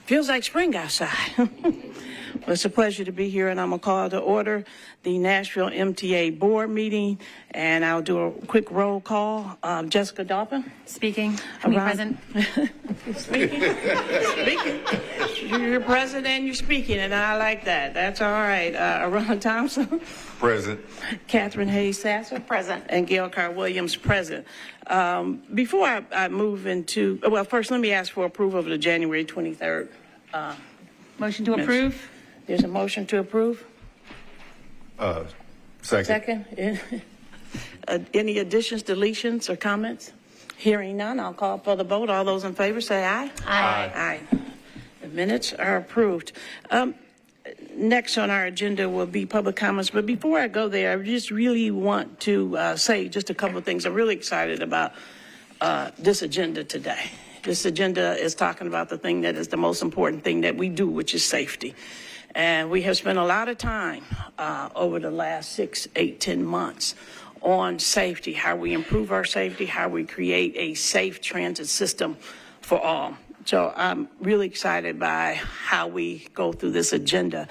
Feels like spring outside. Well, it's a pleasure to be here, and I'm going to call to order the Nashville MTA Board meeting, and I'll do a quick roll call. Jessica Doppin. Speaking. Present. Speaking. Speaking. You're present and you're speaking, and I like that. That's all right. Arona Thompson. Present. Catherine Hayes Sasser. Present. And Gail Carr Williams present. Before I move into, well, first let me ask for approval of the January 23rd. Motion to approve. There's a motion to approve. Second. Second. Any additions, deletions, or comments? Hearing none, I'll call for the vote. All those in favor say aye. Aye. Aye. The minutes are approved. Next on our agenda will be public comments. But before I go there, I just really want to say just a couple of things. I'm really excited about this agenda today. This agenda is talking about the thing that is the most important thing that we do, which is safety. And we have spent a lot of time over the last 6, 8, 10 months on safety, how we improve our safety, how we create a safe transit system for all. So I'm really excited by how we go through this agenda.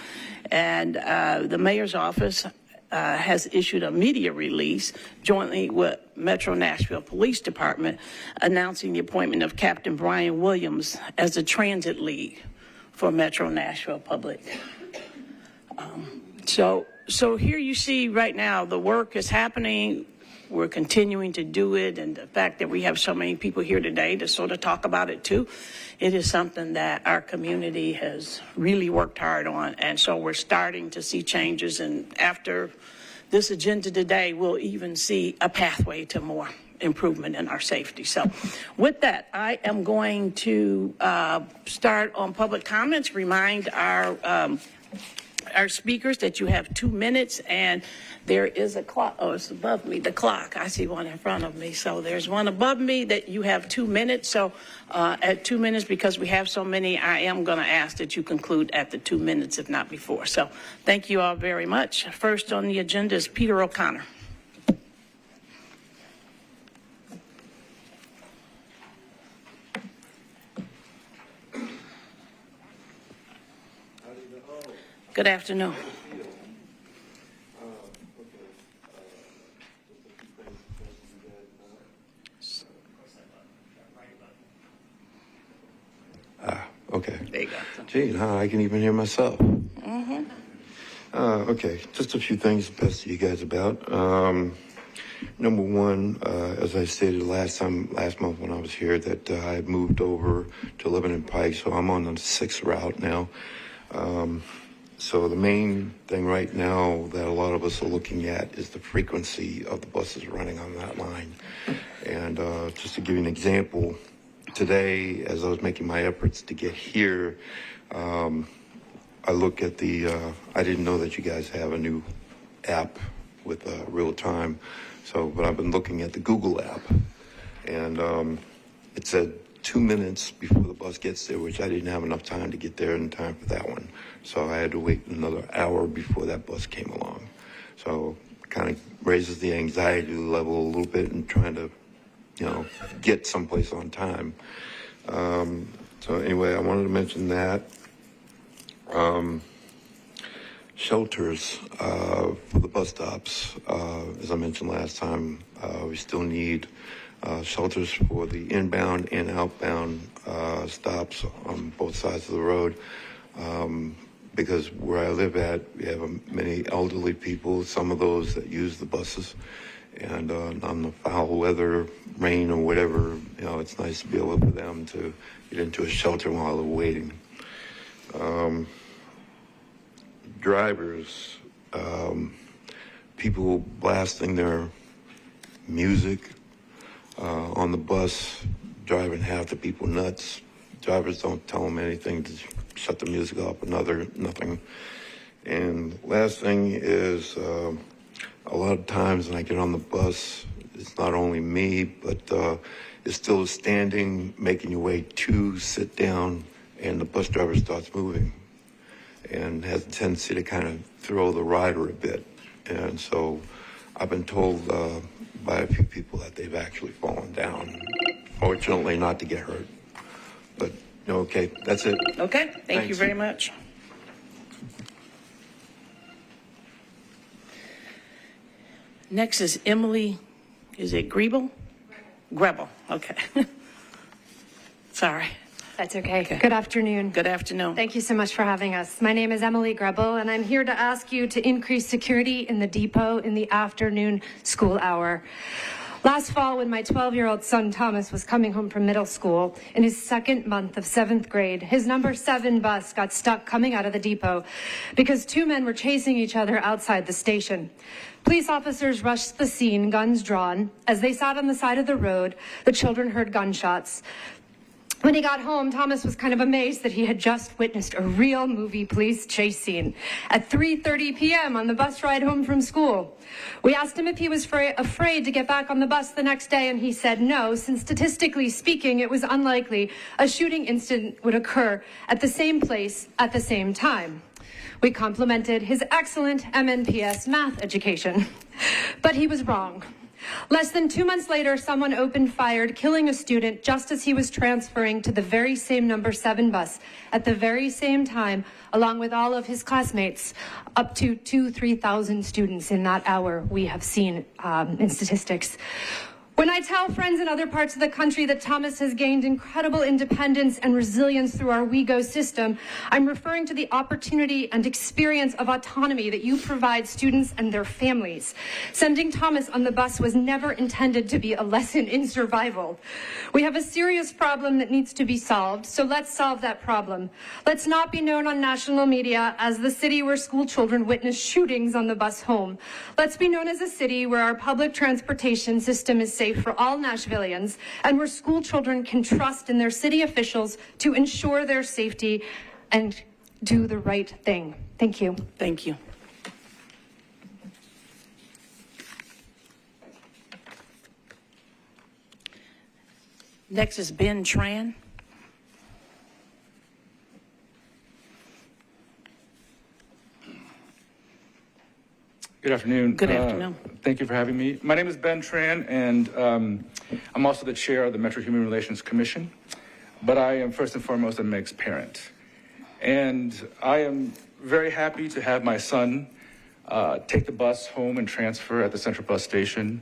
And the mayor's office has issued a media release jointly with Metro Nashville Police Department announcing the appointment of Captain Brian Williams as the transit lead for Metro Nashville Public. So here you see right now the work is happening. We're continuing to do it, and the fact that we have so many people here today to sort of talk about it too, it is something that our community has really worked hard on, and so we're starting to see changes, and after this agenda today, we'll even see a pathway to more improvement in our safety. So with that, I am going to start on public comments, remind our speakers that you have 2 minutes, and there is a clock. Oh, it's above me, the clock. I see one in front of me. So there's one above me that you have 2 minutes. So at 2 minutes, because we have so many, I am going to ask that you conclude at the 2 minutes, if not before. So thank you all very much. First on the agenda is Peter O'Connor. Good afternoon. Okay. There you go. Gee, I can even hear myself. Mm-hmm. Okay, just a few things to pass to you guys about. Number one, as I stated last month when I was here, that I had moved over to Lebanon Pike, so I'm on the 6th route now. So the main thing right now that a lot of us are looking at is the frequency of the buses running on that line. And just to give you an example, today, as I was making my efforts to get here, I look at I didn't know that you guys have a new app with real time. But I've been looking at the Google app, and it said 2 minutes before the bus gets there, which I didn't have enough time to get there in time for that one. So I had to wait another hour before that bus came along. So kind of raises the anxiety level a little bit and trying to, get someplace on time. So anyway, I wanted to mention that. Shelters for the bus stops. As I mentioned last time, we still need shelters for the inbound and outbound stops on both sides of the road. Because where I live at, we have many elderly people, some of those that use the buses. And on the foul weather, rain or whatever, it's nice to be able for them to get into a shelter while they're waiting. Drivers, people blasting their music on the bus, driving half the people nuts. Drivers don't tell them anything to shut the music up, nothing. And last thing is, a lot of times when I get on the bus, it's not only me, but it's still standing, making your way to sit down, and the bus driver starts moving and has a tendency to kind of throw the rider a bit. And so I've been told by a few people that they've actually fallen down. Fortunately, not to get hurt. But No, okay, that's it. Okay, thank you Thanks. very much. Next is Emily, is it Grebel? Grebel, okay. Sorry. That's okay. Okay. Good afternoon. Good afternoon. Thank you so much for having us. My name is Emily Grebel, and I'm here to ask you to increase security in the depot in the afternoon school hour. Last fall, when my 12-year-old son Thomas was coming home from middle school in his second month of 7th grade, his number 7 bus got stuck coming out of the depot because 2 men were chasing each other outside the station. Police officers rushed the scene, guns drawn. As they sat on the side of the road, the children heard gunshots. When he got home, Thomas was kind of amazed that he had just witnessed a real movie police chase scene at 3:30 p.m. on the bus ride home from school. We asked him if he was afraid to get back on the bus the next day, and he said no, since statistically speaking, it was unlikely a shooting incident would occur at the same place at the same time. We complimented his excellent MNPS math education, but he was wrong. Less than 2 months later, someone opened fire, killing a student just as he was transferring to the very same number 7 bus at the very same time, along with all of his classmates. Up to 3,000 students in that hour we have seen in statistics. When I tell friends in other parts of the country that Thomas has gained incredible independence and resilience through our WeGo system, I'm referring to the opportunity and experience of autonomy that you provide students and their families. Sending Thomas on the bus was never intended to be a lesson in survival. We have a serious problem that needs to be solved, so let's solve that problem. Let's not be known on national media as the city where school children witness shootings on the bus home. Let's be known as a city where our public transportation system is safe for all Nashvillians, and where school children can trust in their city officials to ensure their safety and do the right thing. Thank you. Thank you. Next is Ben Tran. Good afternoon. Good afternoon. Thank you for having me. My name is Ben Tran, and I'm also the chair of the Metro Human Relations Commission, but I am first and foremost a MEG's parent. And I am very happy to have my son take the bus home and transfer at the Central Bus Station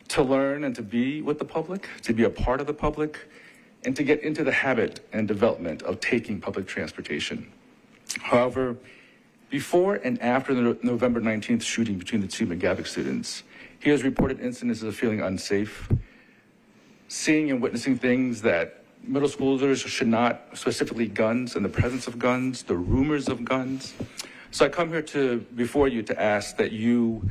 to learn and to be with the public, to be a part of the public, and to get into the habit and development of taking public transportation. However, before and after the November 19th shooting between the 2 McGavick students, he has reported incidents of feeling unsafe, seeing and witnessing things that middle schoolers should not, specifically guns and the presence of guns, the rumors of guns. So I come here before you to ask that you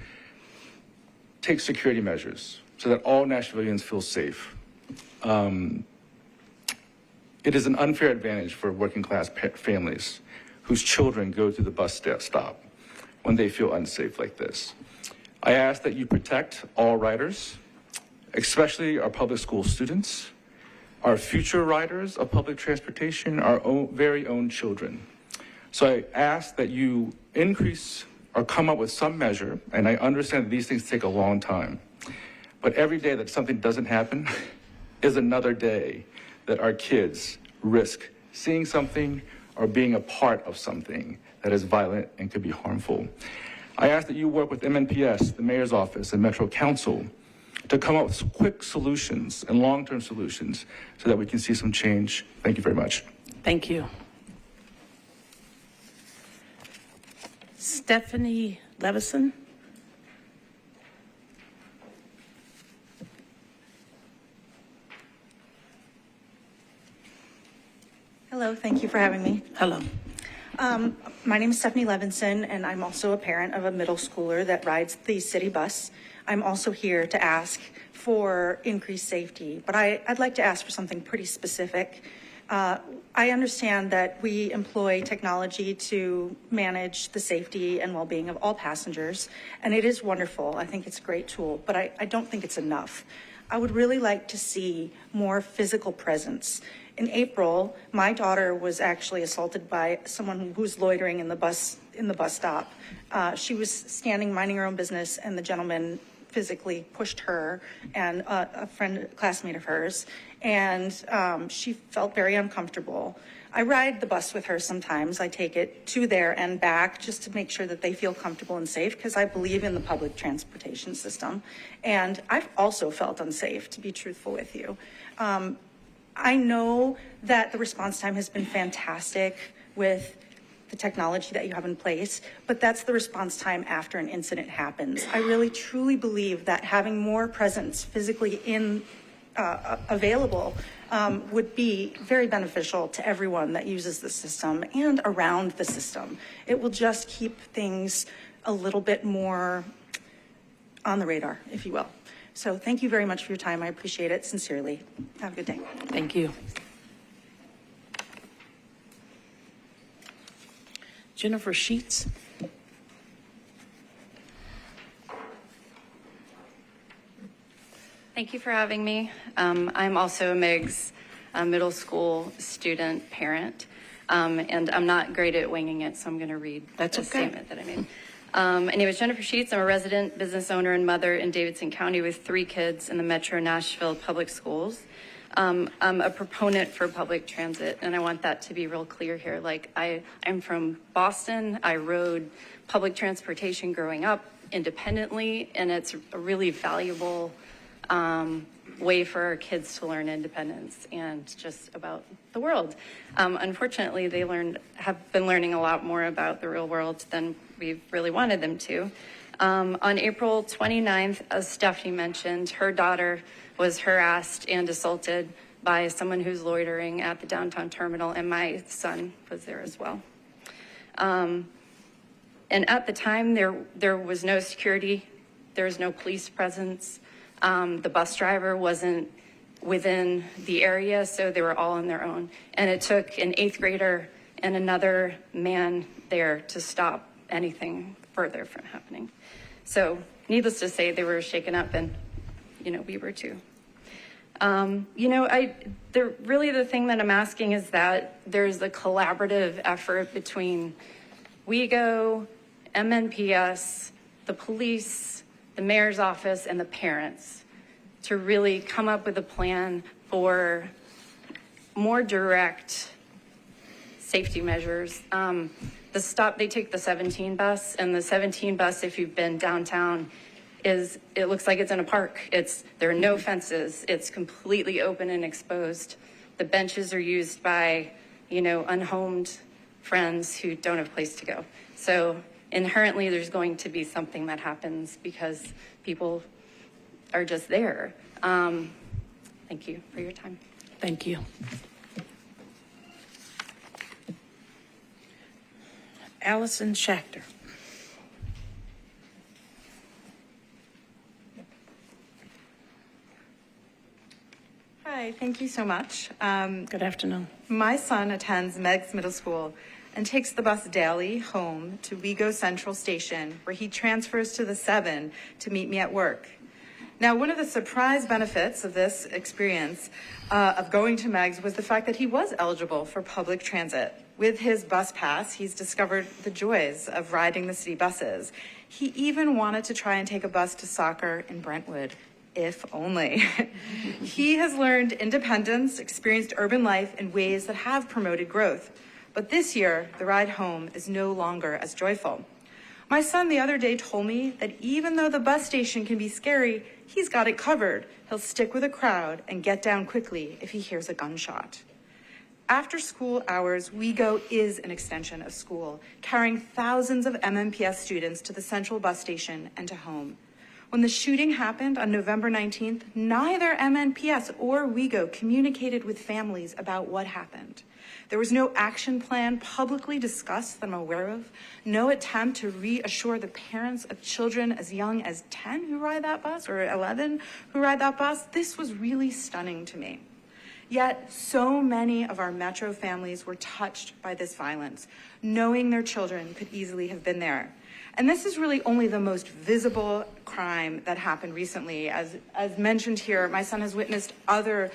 take security measures so that all Nashvillians feel safe. It is an unfair advantage for working class families whose children go to the bus stop when they feel unsafe like this. I ask that you protect all riders, especially our public school students, our future riders of public transportation, our very own children. So I ask that you increase or come up with some measure, and I understand that these things take a long time, but every day that something doesn't happen is another day that our kids risk seeing something or being a part of something that is violent and could be harmful. I ask that you work with MNPS, the Mayor's Office, and Metro Council to come up with quick solutions and long-term solutions so that we can see some change. Thank you very much. Thank you. Stephanie Levison. Hello, thank you for having me. Hello. My name is Stephanie Levinson, and I'm also a parent of a middle schooler that rides the city bus. I'm also here to ask for increased safety, but I'd like to ask for something pretty specific. I understand that we employ technology to manage the safety and well-being of all passengers, and it is wonderful. I think it's a great tool, but I don't think it's enough. I would really like to see more physical presence. In April, my daughter was actually assaulted by someone who was loitering in the bus stop. She was standing, minding her own business, and the gentleman physically pushed her and a classmate of hers. and she felt very uncomfortable. I ride the bus with her sometimes. I take it to there and back just to make sure that they feel comfortable and safe, because I believe in the public transportation system. And I've also felt unsafe, to be truthful with you. I know that the response time has been fantastic with the technology that you have in place, but that's the response time after an incident happens. I really truly believe that having more presence physically available would be very beneficial to everyone that uses the system and around the system. It will just keep things a little bit more on the radar, if you will. So thank you very much for your time. I appreciate it sincerely. Have a good day. Thank you. Jennifer Sheets. Thank you for having me. I'm also a MIGS middle school student parent, and I'm not great at winging it, so I'm going to read That's the okay. statement that I made. My name is Jennifer Sheets. I'm a resident business owner and mother in Davidson County with 3 kids in the Metro Nashville public schools. I'm a proponent for public transit, and I want that to be real clear here. Like, I'm from Boston. I rode public transportation growing up independently, and it's a really valuable way for our kids to learn independence and just about the world. Unfortunately, they have been learning a lot more about the real world than we really wanted them to. On April 29th, as Stephanie mentioned, her daughter was harassed and assaulted by someone who's loitering at the downtown terminal, and my son was there as well. And at the time, there was no security, there was no police presence. The bus driver wasn't within the area, so they were all on their own. And it took an 8th grader and another man there to stop anything further from happening. So needless to say, they were shaken up, and, we were too. Really the thing that I'm asking is that there's a collaborative effort between WeGo, MNPS, the police, the mayor's office, and the parents to really come up with a plan for more direct safety measures. They take the 17 bus, and the 17 bus, if you've been downtown, it looks like it's in a park. There are no fences. It's completely open and exposed. The benches are used by, unhomed friends who don't have a place to go. So inherently, there's going to be something that happens because people are just there. Thank you for your time. Thank you. Allison Schachter. Hi, thank you so much. Good afternoon. My son attends Meigs Middle School and takes the bus daily home to WeGo Central Station, where he transfers to the 7 to meet me at work. Now, one of the surprise benefits of this experience of going to Meigs was the fact that he was eligible for public transit. With his bus pass, he's discovered the joys of riding the city buses. He even wanted to try and take a bus to soccer in Brentwood, if only. He has learned independence, experienced urban life in ways that have promoted growth. But this year, the ride home is no longer as joyful. My son the other day told me that even though the bus station can be scary, he's got it covered. He'll stick with a crowd and get down quickly if he hears a gunshot. After school hours, WeGo is an extension of school, carrying thousands of MNPS students to the central bus station and to home. When the shooting happened on November 19th, neither MNPS or WeGo communicated with families about what happened. There was no action plan publicly discussed that I'm aware of, no attempt to reassure the parents of children as young as 10 who ride that bus or 11 who ride that bus. This was really stunning to me. Yet so many of our Metro families were touched by this violence, knowing their children could easily have been there. And this is really only the most visible crime that happened recently. As mentioned here, my son has witnessed other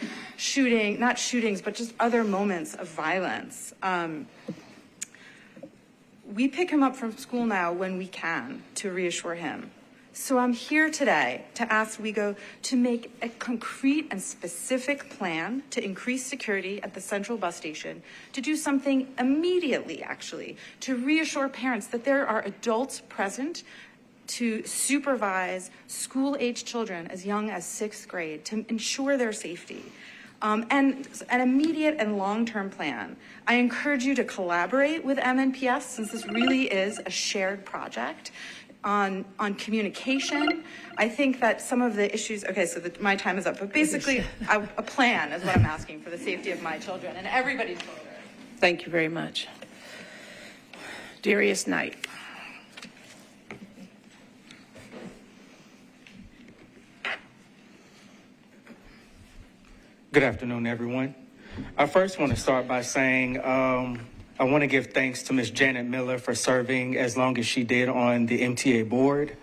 not shootings, but just other moments of violence. We pick him up from school now when we can to reassure him. So I'm here today to ask WeGo to make a concrete and specific plan to increase security at the central bus station, to do something immediately, actually, to reassure parents that there are adults present to supervise school-age children as young as 6th grade to ensure their safety. And an immediate and long-term plan. I encourage you to collaborate with MNPS, since this really is a shared project. On communication, I think that some of the issues, okay, so my time is up, but basically a plan is what I'm asking for the safety of my children and everybody's children. Thank you very much. Darius Knight. Good afternoon, everyone. I first want to start by saying I want to give thanks to Ms. Janet Miller for serving as long as she did on the MTA board.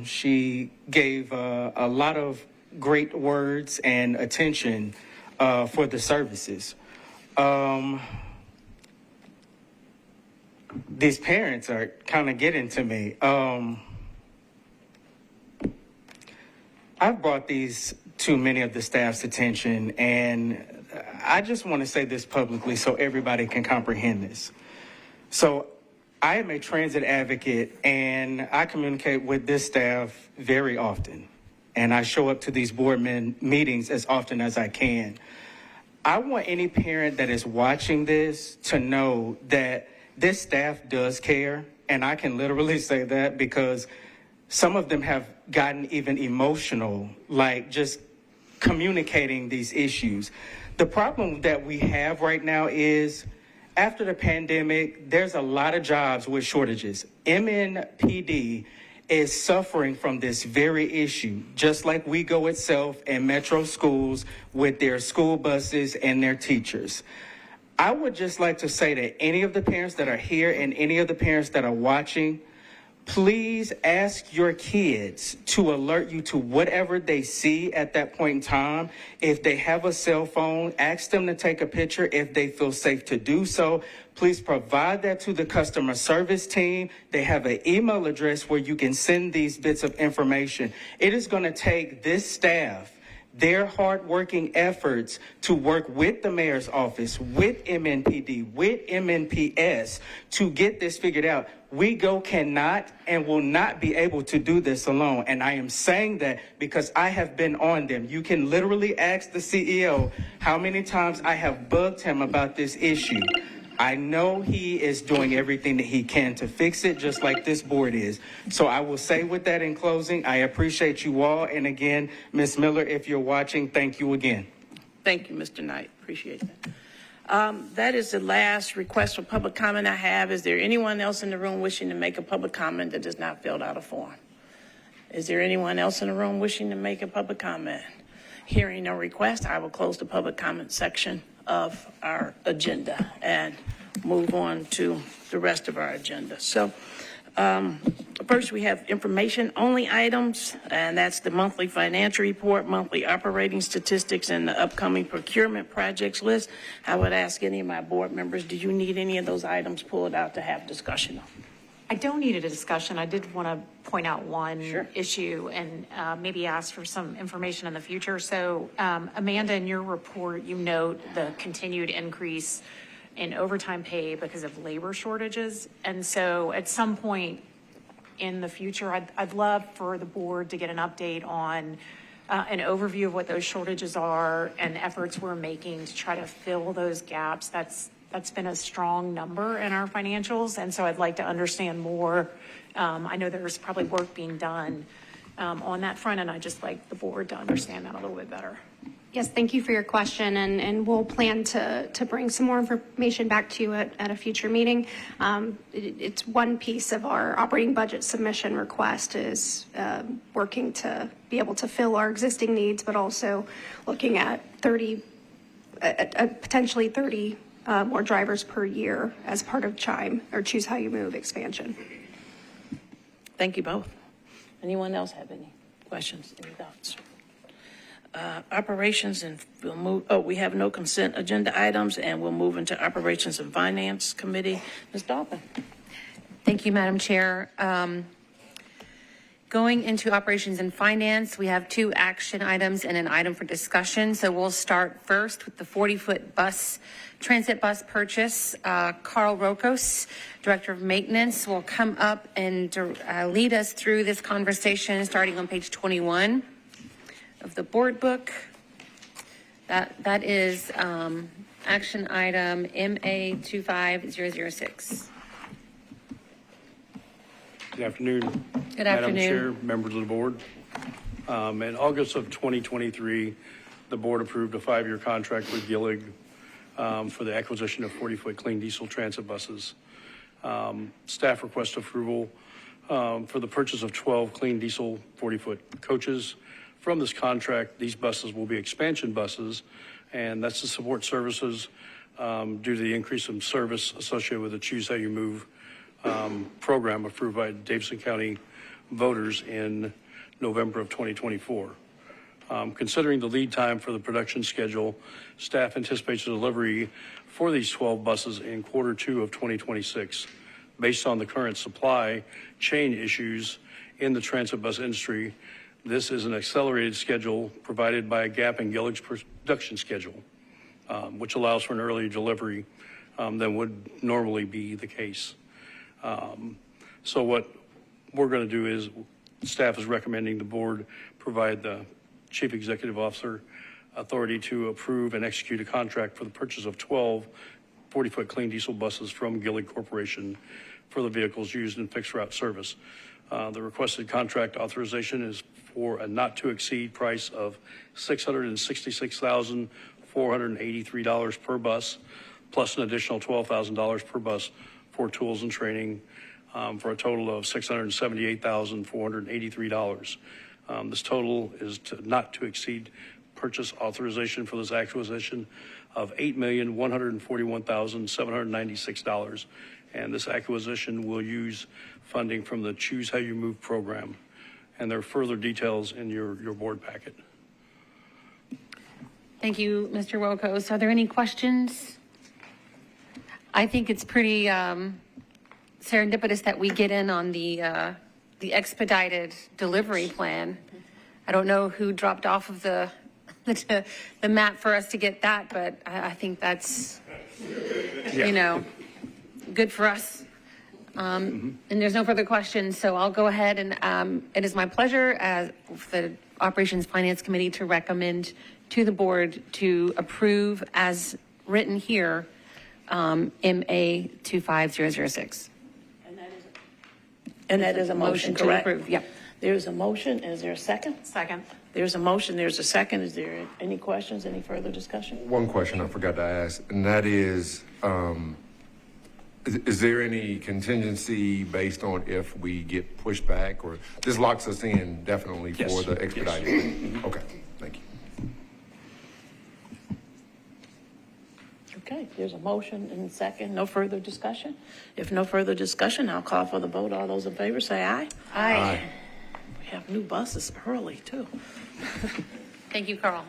She gave a lot of great words and attention for the services. These parents are kind of getting to me. I've brought these to many of the staff's attention, and I just want to say this publicly so everybody can comprehend this. So I am a transit advocate, and I communicate with this staff very often, and I show up to these board meetings as often as I can. I want any parent that is watching this to know that this staff does care, and I can literally say that because some of them have gotten even emotional, like just communicating these issues. The problem that we have right now is after the pandemic, there's a lot of jobs with shortages. MNPD is suffering from this very issue, just like WeGo itself and Metro Schools with their school buses and their teachers. I would just like to say to any of the parents that are here and any of the parents that are watching, please ask your kids to alert you to whatever they see at that point in time. If they have a cell phone, ask them to take a picture if they feel safe to do so. Please provide that to the customer service team. They have an email address where you can send these bits of information. It is going to take this staff, their hardworking efforts to work with the mayor's office, with MNPD, with MNPS to get this figured out. WeGo cannot and will not be able to do this alone. And I am saying that because I have been on them. You can literally ask the CEO how many times I have bugged him about this issue. I know he is doing everything that he can to fix it, just like this board is. So I will say with that in closing, I appreciate you all. And again, Ms. Miller, if you're watching, thank you again. Thank you, Mr. Knight. Appreciate that. That is the last request for public comment I have. Is there anyone else in the room wishing to make a public comment that does not fill out a form? Is there anyone else in the room wishing to make a public comment? Hearing no request, I will close the public comment section of our agenda and move on to the rest of our agenda. So first we have information only items, and that's the monthly financial report, monthly operating statistics, and the upcoming procurement projects list. I would ask any of my board members, do you need any of those items pulled out to have discussion on? I don't need a discussion. I did want to point out one Sure. issue and maybe ask for some information in the future. So Amanda, in your report, you note the continued increase in overtime pay because of labor shortages. And so at some point in the future, I'd love for the board to get an update on an overview of what those shortages are and efforts we're making to try to fill those gaps. That's been a strong number in our financials, and so I'd like to understand more. I know there's probably work being done on that front, and I'd just like the board to understand that a little bit better. Yes, thank you for your question, and we'll plan to bring some more information back to you at a future meeting. It's one piece of our operating budget submission request is working to be able to fill our existing needs, but also looking at potentially 30 more drivers per year as part of CHIME, or Choose How You Move expansion. Thank you both. Anyone else have any questions, any thoughts? Operations, and we'll move, we have no consent agenda items, and we'll move into Operations and Finance Committee. Ms. Dalton. Thank you, Madam Chair. Going into operations and finance, we have 2 action items and an item for discussion. So we'll start first with the 40-foot transit bus purchase. Carl Rokos, Director of Maintenance, will come up and lead us through this conversation starting on page 21 of the board book. That is action item MA 25006. Good afternoon. Good Madam afternoon. Chair, members of the board. In August of 2023, the board approved a 5-year contract with Gillig for the acquisition of 40-foot clean diesel transit buses. Staff request approval for the purchase of 12 clean diesel 40-foot coaches. From this contract, these buses will be expansion buses, and that's to support services due to the increase in service associated with the Choose How You Move program approved by Davidson County voters in November of 2024. Considering the lead time for the production schedule, staff anticipates a delivery for these 12 buses in Q2 of 2026. Based on the current supply chain issues in the transit bus industry, this is an accelerated schedule provided by a gap in Gillig's production schedule, which allows for an earlier delivery than would normally be the case. So what we're going to do is staff is recommending the board provide the Chief Executive Officer authority to approve and execute a contract for the purchase of 12 40-foot clean diesel buses from Gillig Corporation for the vehicles used in fixed route service. The requested contract authorization is for a not to exceed price of $666,483 per bus, plus an additional $12,000 per bus for tools and training, for a total of $678,483. This total is not to exceed purchase authorization for this acquisition of $8,141,796. And this acquisition will use funding from the Choose How You Move program. And there are further details in your board packet. Thank you, Mr. Rokos. Are there any questions? I think it's pretty serendipitous that we get in on the expedited delivery plan. I don't know who dropped off of the map for us to get that, but I think that's, you know, good for us. And there's no further questions, so I'll go ahead and it is my pleasure as the Operations Finance Committee to recommend to the board to approve as written here MA 25006. And that is a motion, to correct? approve. Yep. There's a motion. Is there a second? Second. There's a motion. There's a second. Is there any questions, any further discussion? One question I forgot to ask, and that is there any contingency based on if we get pushed back, or this locks us in definitely Yes. for the expedited? Yes. Okay, thank you. Okay, there's a motion and a second. No further discussion? If no further discussion, I'll call for the vote. All those in favor say aye. Aye. We have new buses early, too. Thank you, Carl.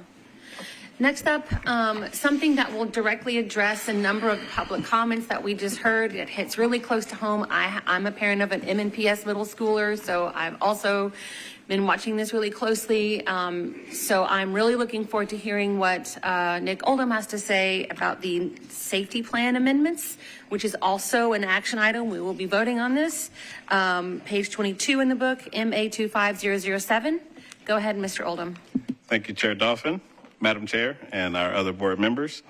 Next up, something that will directly address a number of public comments that we just heard. It hits really close to home. I'm a parent of an MNPS middle schooler, so I've also been watching this really closely. So I'm really looking forward to hearing what Nick Oldham has to say about the safety plan amendments, which is also an action item. We will be voting on this. Page 22 in the book, MA 25007. Go ahead, Mr. Oldham. Thank you, Chair Dolphin, Madam Chair, and our other board members.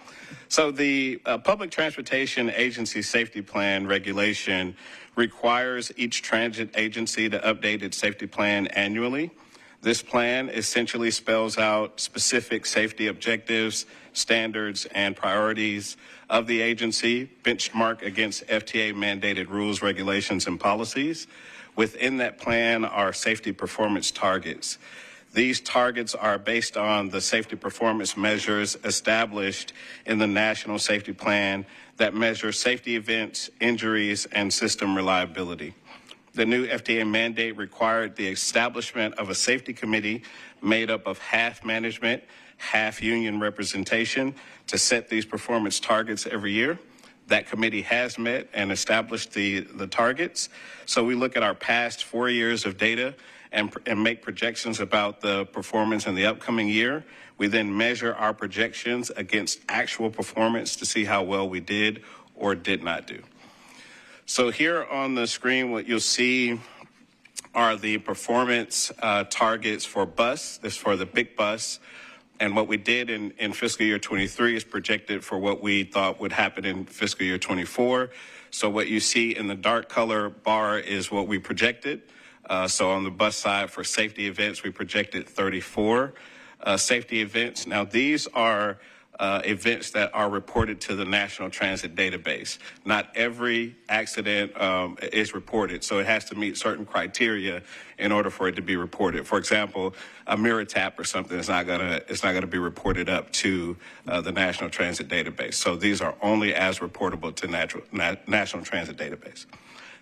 So the Public Transportation Agency Safety Plan regulation requires each transit agency to update its safety plan annually. This plan essentially spells out specific safety objectives, standards, and priorities of the agency, benchmarked against FTA mandated rules, regulations, and policies. Within that plan are safety performance targets. These targets are based on the safety performance measures established in the National Safety Plan that measure safety events, injuries, and system reliability. The new FTA mandate required the establishment of a safety committee made up of half management, half union representation to set these performance targets every year. That committee has met and established the targets. So we look at our past 4 years of data and make projections about the performance in the upcoming year. We then measure our projections against actual performance to see how well we did or did not do. So here on the screen, what you'll see are the performance targets for bus. This is for the big bus. And what we did in fiscal year 23 is projected for what we thought would happen in fiscal year 24. So what you see in the dark color bar is what we projected. So on the bus side for safety events, we projected 34 safety events. Now these are events that are reported to the National Transit Database. Not every accident is reported, so it has to meet certain criteria in order for it to be reported. For example, a mirror tap or something is not gonna be reported up to the National Transit Database. So these are only as reportable to National Transit Database.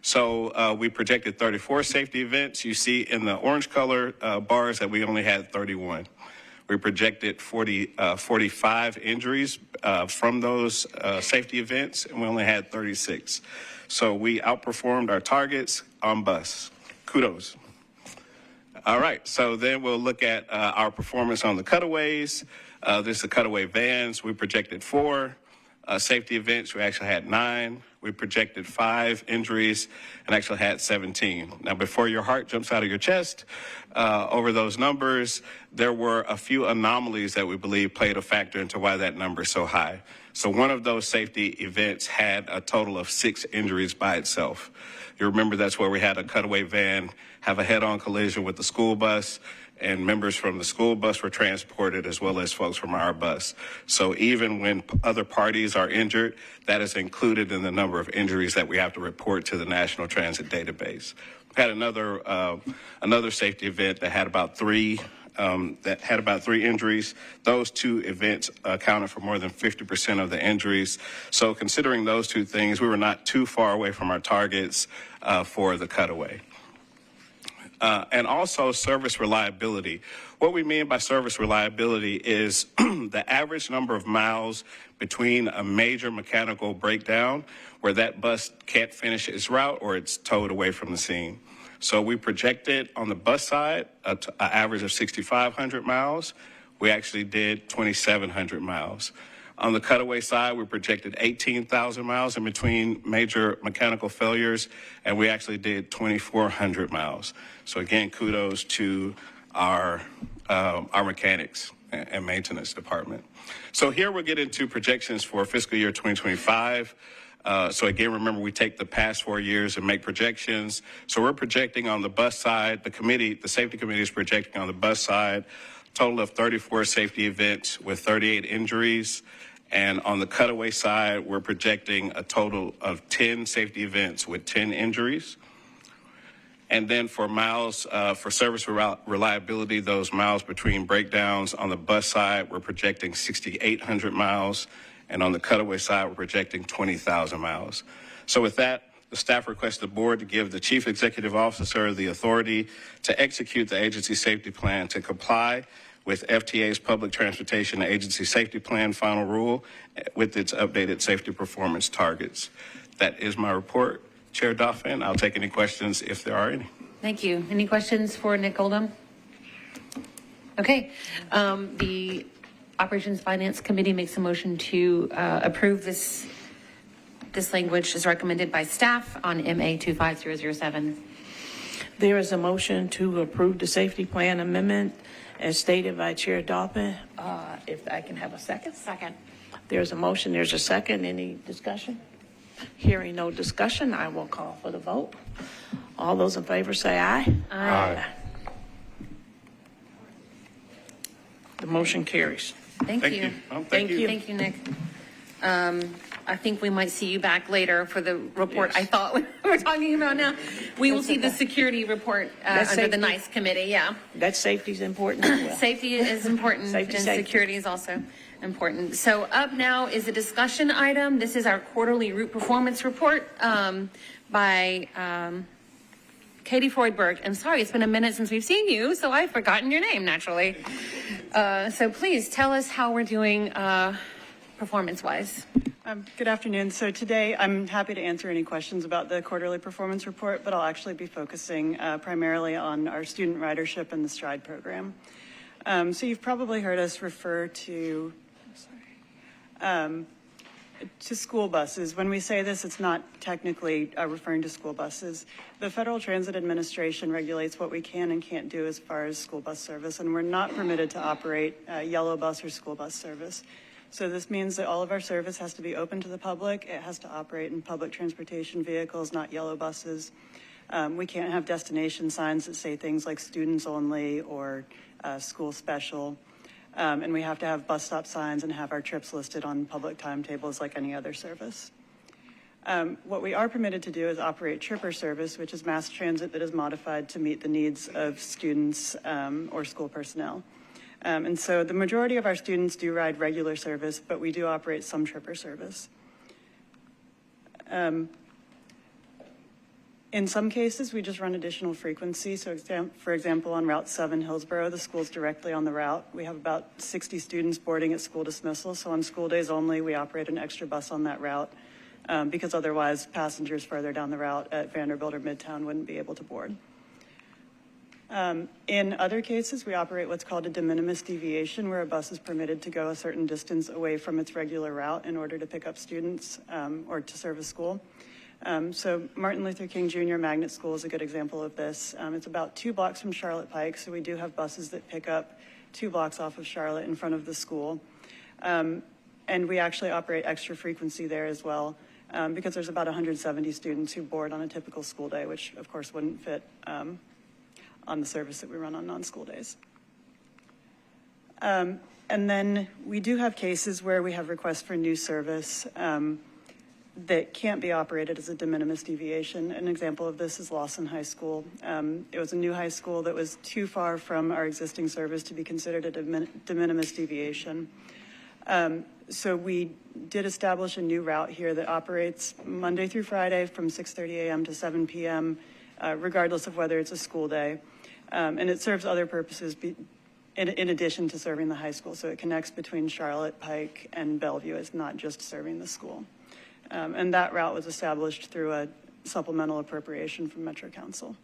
So we projected 34 safety events. You see in the orange color bars that we only had 31. We projected 45 injuries from those safety events, and we only had 36. So we outperformed our targets on bus. Kudos. All right, so then we'll look at our performance on the cutaways. This is the cutaway vans. We projected 4 safety events. We actually had 9. We projected 5 injuries and actually had 17. Now, before your heart jumps out of your chest over those numbers, there were a few anomalies that we believe played a factor into why that number is so high. So one of those safety events had a total of 6 injuries by itself. You remember that's where we had a cutaway van have a head-on collision with the school bus, and members from the school bus were transported as well as folks from our bus. So even when other parties are injured, that is included in the number of injuries that we have to report to the National Transit Database. We had another safety event that had about 3 injuries. Those 2 events accounted for more than 50% of the injuries. So considering those 2 things, we were not too far away from our targets for the cutaway. And also service reliability. What we mean by service reliability is the average number of miles between a major mechanical breakdown where that bus can't finish its route or it's towed away from the scene. So we projected on the bus side an average of 6,500 miles. We actually did 2,700 miles. On the cutaway side, we projected 18,000 miles in between major mechanical failures, and we actually did 2,400 miles. So again, kudos to our mechanics and maintenance department. So here we'll get into projections for fiscal year 2025. So again, remember, we take the past 4 years and make projections. So we're projecting on the bus side, the safety committee is projecting on the bus side, total of 34 safety events with 38 injuries. And on the cutaway side, we're projecting a total of 10 safety events with 10 injuries. And then for miles, for service reliability, those miles between breakdowns on the bus side, we're projecting 6,800 miles. And on the cutaway side, we're projecting 20,000 miles. So with that, the staff requests the board to give the chief executive officer the authority to execute the agency safety plan to comply with FTA's Public Transportation Agency Safety Plan final rule with its updated safety performance targets. That is my report. Chair Dauphin, I'll take any questions if there are any. Thank you. Any questions for Nick Oldham? Okay. The Operations Finance Committee makes a motion to approve this language as recommended by staff on MA 25007. There is a motion to approve the safety plan amendment as stated by Chair Dauphin. If I can have a second. Second. There's a motion, there's a second. Any discussion? Hearing no discussion, I will call for the vote. All those in favor say aye. Aye. The motion carries. Thank you. Thank you. Thank you, Nick. I think we might see you back later for the report I thought we were talking about now. We will see the security report under the NICE committee, yeah. That safety is important as well. Safety is important and security is also important. So up now is a discussion item. This is our quarterly route performance report by Katie Freudberg. I'm sorry, it's been a minute since we've seen you, so I've forgotten your name naturally. So please tell us how we're doing performance-wise. Good afternoon. So today I'm happy to answer any questions about the quarterly performance report, but I'll actually be focusing primarily on our student ridership and the STRIDE program. So you've probably heard us refer to school buses. When we say this, it's not technically referring to school buses. The Federal Transit Administration regulates what we can and can't do as far as school bus service, and we're not permitted to operate yellow bus or school bus service. So this means that all of our service has to be open to the public. It has to operate in public transportation vehicles, not yellow buses. We can't have destination signs that say things like students only or school special. And we have to have bus stop signs and have our trips listed on public timetables like any other service. What we are permitted to do is operate tripper service, which is mass transit that is modified to meet the needs of students or school personnel. And so the majority of our students do ride regular service, but we do operate some tripper service. In some cases, we just run additional frequency. So for example, on Route 7 Hillsborough, the school's directly on the route. We have about 60 students boarding at school dismissal. So on school days only, we operate an extra bus on that route because otherwise passengers further down the route at Vanderbilt or Midtown wouldn't be able to board. In other cases, we operate what's called a de minimis deviation, where a bus is permitted to go a certain distance away from its regular route in order to pick up students or to serve a school. So Martin Luther King Jr. Magnet School is a good example of this. It's about 2 blocks from Charlotte Pike, so we do have buses that pick up 2 blocks off of Charlotte in front of the school. And we actually operate extra frequency there as well because there's about 170 students who board on a typical school day, which of course wouldn't fit on the service that we run on non-school days. And then we do have cases where we have requests for new service that can't be operated as a de minimis deviation. An example of this is Lawson High School. It was a new high school that was too far from our existing service to be considered a de minimis deviation. So we did establish a new route here that operates Monday through Friday from 6:30 a.m. to 7 p.m., regardless of whether it's a school day. And it serves other purposes in addition to serving the high school. So it connects between Charlotte, Pike, and Bellevue. It's not just serving the school. And that route was established through a supplemental appropriation from Metro Council.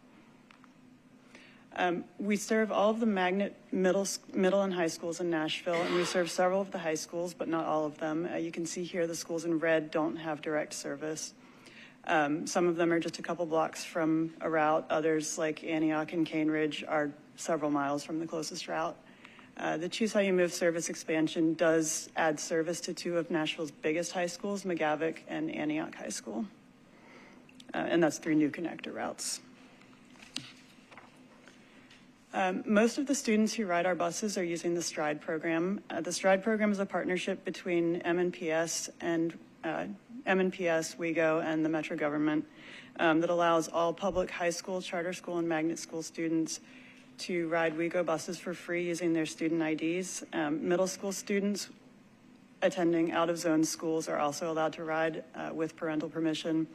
We serve all of the magnet middle and high schools in Nashville, and we serve several of the high schools, but not all of them. You can see here the schools in red don't have direct service. Some of them are just a couple blocks from a route. Others, like Antioch and Cane Ridge, are several miles from the closest route. The Choose How You Move service expansion does add service to 2 of Nashville's biggest high schools, McGavock and Antioch High School. And that's 3 new connector routes. Most of the students who ride our buses are using the STRIDE program. The STRIDE program is a partnership between MNPS, WEGO, and the Metro government that allows all public high school, charter school, and magnet school students to ride WEGO buses for free using their student IDs. Middle school students attending out-of-zone schools are also allowed to ride with parental permission,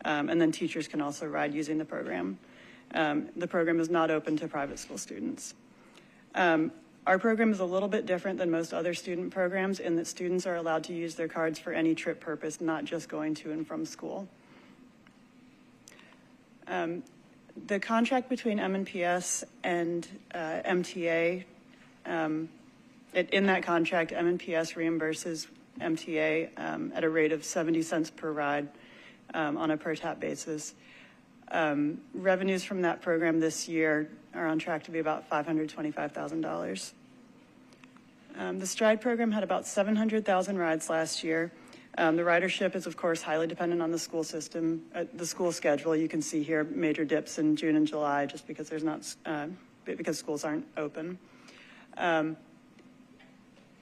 and then teachers can also ride using the program. The program is not open to private school students. Our program is a little bit different than most other student programs in that students are allowed to use their cards for any trip purpose, not just going to and from school. The contract between MNPS and MTA, in that contract, MNPS reimburses MTA at a rate of 70 cents per ride on a per tap basis. Revenues from that program this year are on track to be about $525,000. The STRIDE program had about 700,000 rides last year. The ridership is, of course, highly dependent on the school system, the school schedule. You can see here major dips in June and July just because because schools aren't open.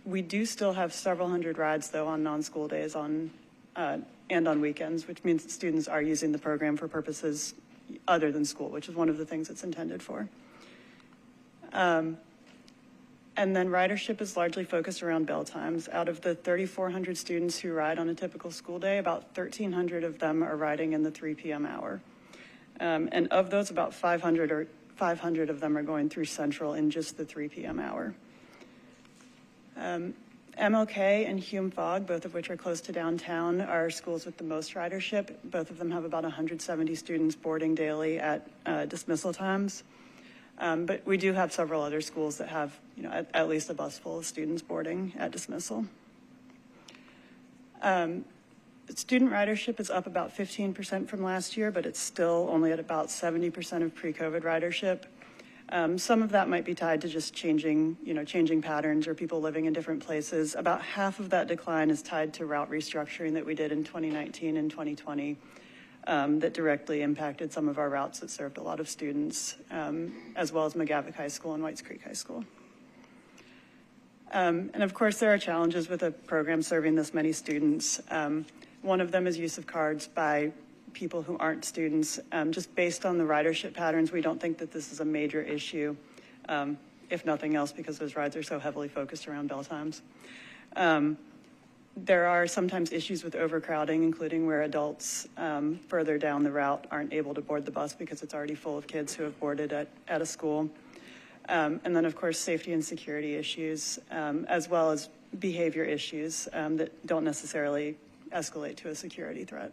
We do still have several hundred rides, though, on non-school days and on weekends, which means that students are using the program for purposes other than school, which is one of the things it's intended for. And then ridership is largely focused around bell times. Out of the 3,400 students who ride on a typical school day, about 1,300 of them are riding in the 3 p.m. hour. And of those, about 500 of them are going through Central in just the 3 p.m. hour. MLK and Hume Fogg, both of which are close to downtown, are schools with the most ridership. Both of them have about 170 students boarding daily at dismissal times. But we do have several other schools that have, at least a bus full of students boarding at dismissal. Student ridership is up about 15% from last year, but it's still only at about 70% of pre-COVID ridership. Some of that might be tied to just changing patterns or people living in different places. About half of that decline is tied to route restructuring that we did in 2019 and 2020 that directly impacted some of our routes that served a lot of students, as well as McGavock High School and Whites Creek High School. And of course, there are challenges with a program serving this many students. One of them is use of cards by people who aren't students. Just based on the ridership patterns, we don't think that this is a major issue, if nothing else, because those rides are so heavily focused around bell times. There are sometimes issues with overcrowding, including where adults further down the route aren't able to board the bus because it's already full of kids who have boarded at a school. And then, of course, safety and security issues, as well as behavior issues that don't necessarily escalate to a security threat.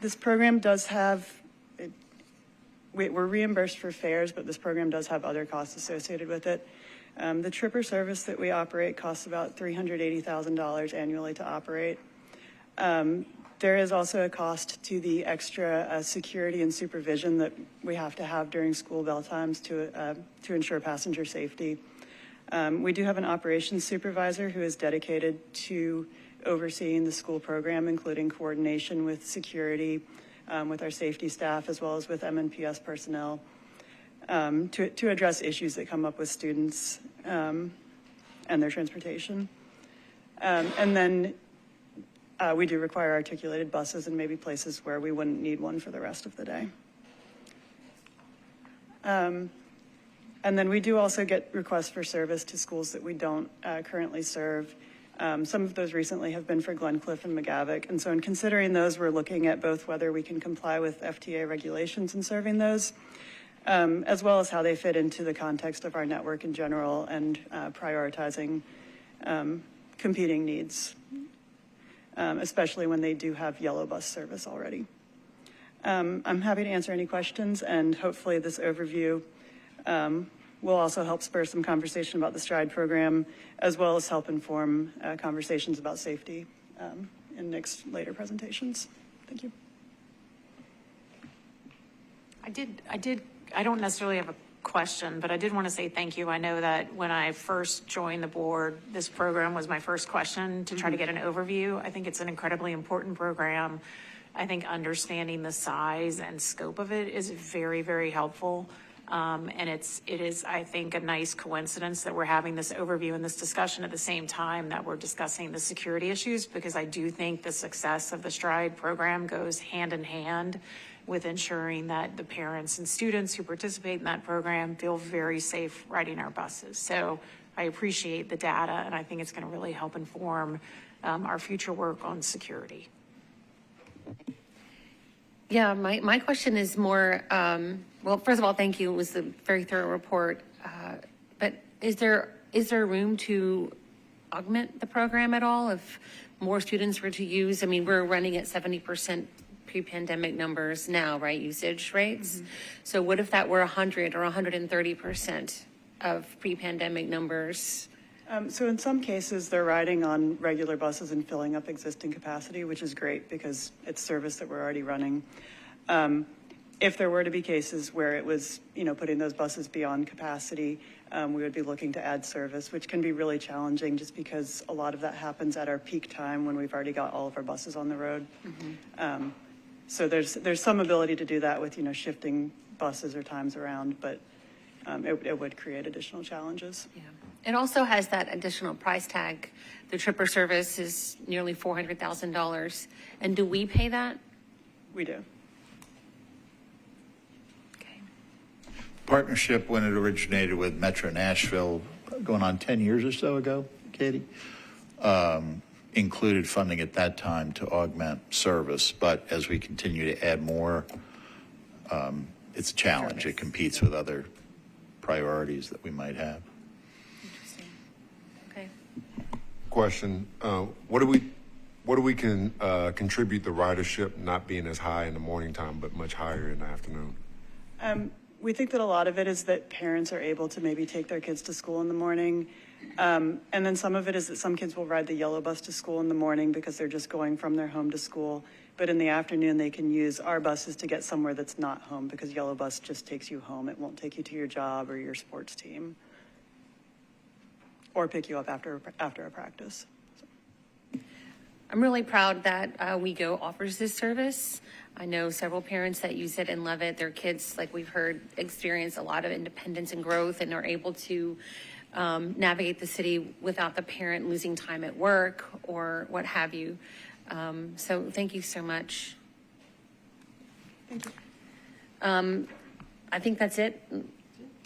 This program does have, we're reimbursed for fares, but this program does have other costs associated with it. The Tripper service that we operate costs about $380,000 annually to operate. There is also a cost to the extra security and supervision that we have to have during school bell times to ensure passenger safety. We do have an operations supervisor who is dedicated to overseeing the school program, including coordination with security, with our safety staff, as well as with MNPS personnel, to address issues that come up with students and their transportation. And then we do require articulated buses in maybe places where we wouldn't need one for the rest of the day. And then we do also get requests for service to schools that we don't currently serve. Some of those recently have been for Glencliff and McGavock. And so in considering those, we're looking at both whether we can comply with FTA regulations in serving those, as well as how they fit into the context of our network in general and prioritizing competing needs, especially when they do have yellow bus service already. I'm happy to answer any questions, and hopefully this overview will also help spur some conversation about the STRIDE program, as well as help inform conversations about safety in Nick's later presentations. Thank you. I don't necessarily have a question, but I did want to say thank you. I know that when I first joined the board, this program was my first question to try to get an overview. I think it's an incredibly important program. I think understanding the size and scope of it is very, very helpful. And it is, I think, a nice coincidence that we're having this overview and this discussion at the same time that we're discussing the security issues, because I do think the success of the STRIDE program goes hand in hand with ensuring that the parents and students who participate in that program feel very safe riding our buses. So I appreciate the data, and I think it's going to really help inform our future work on security. Yeah, my question is more, well, first of all, thank you. It was a very thorough report. But is there room to augment the program at all if more students were to use? I mean, we're running at 70% pre-pandemic numbers now, right? Usage rates. Mm-hmm. So what if that were 100 or 130% of pre-pandemic numbers? So in some cases, they're riding on regular buses and filling up existing capacity, which is great because it's service that we're already running. If there were to be cases where it was, putting those buses beyond capacity, we would be looking to add service, which can be really challenging just because a lot of that happens at our peak time when we've already got all of our buses on the road. Mm-hmm. So there's some ability to do that with, shifting buses or times around, but it would create additional challenges. Yeah. It also has that additional price tag. The Tripper service is nearly $400,000. And do we pay that? We do. Okay. Partnership, when it originated with Metro Nashville, going on 10 years or so ago, Katie, included funding at that time to augment service. But as we continue to add more, it's a challenge. It competes with other priorities that we might have. question. What do we can contribute the ridership not being as high in the morning time, but much higher in the afternoon? We think that a lot of it is that parents are able to maybe take their kids to school in the morning. And then some of it is that some kids will ride the yellow bus to school in the morning because they're just going from their home to school. But in the afternoon, they can use our buses to get somewhere that's not home because yellow bus just takes you home. It won't take you to your job or your sports team or pick you up after a practice. I'm really proud that WeGo offers this service. I know several parents that use it and love it. Their kids, like we've heard, experience a lot of independence and growth and are able to navigate the city without the parent losing time at work or what have you. So thank you so much. Thank you. I think that's it.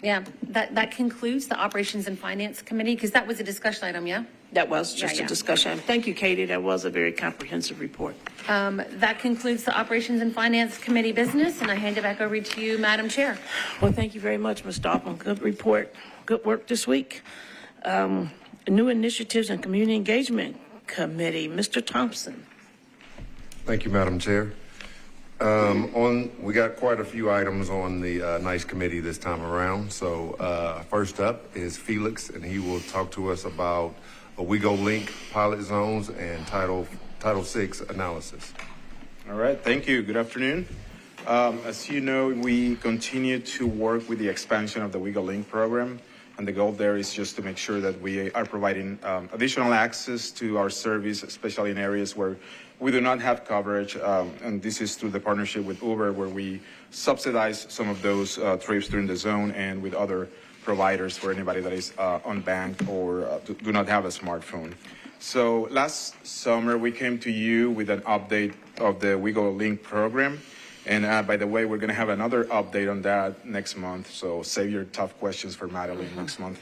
Yeah, that concludes the Operations and Finance Committee, because that was a discussion item, yeah? That was just Yeah. a discussion. Thank you, Katie. That was a very comprehensive report. That concludes the Operations and Finance Committee business, and I hand it back over to you, Madam Chair. Well, thank you very much, Ms. Dolphin. Good report. Good work this week. New Initiatives and Community Engagement Committee, Mr. Thompson. Thank you, Madam Chair. We got quite a few items on the NICE committee this time around. So first up is Felix, and he will talk to us about a WeGo Link pilot zones and Title VI analysis. All right, thank you. Good afternoon. As you know, we continue to work with the expansion of the WeGo Link program, and the goal there is just to make sure that we are providing additional access to our service, especially in areas where we do not have coverage, and this is through the partnership with Uber, where we subsidize some of those trips during the zone and with other providers for anybody that is unbanked or do not have a smartphone. So last summer, we came to you with an update of the WeGo Link program. And by the way, we're going to have another update on that next month. So save your tough questions for Madeline next month.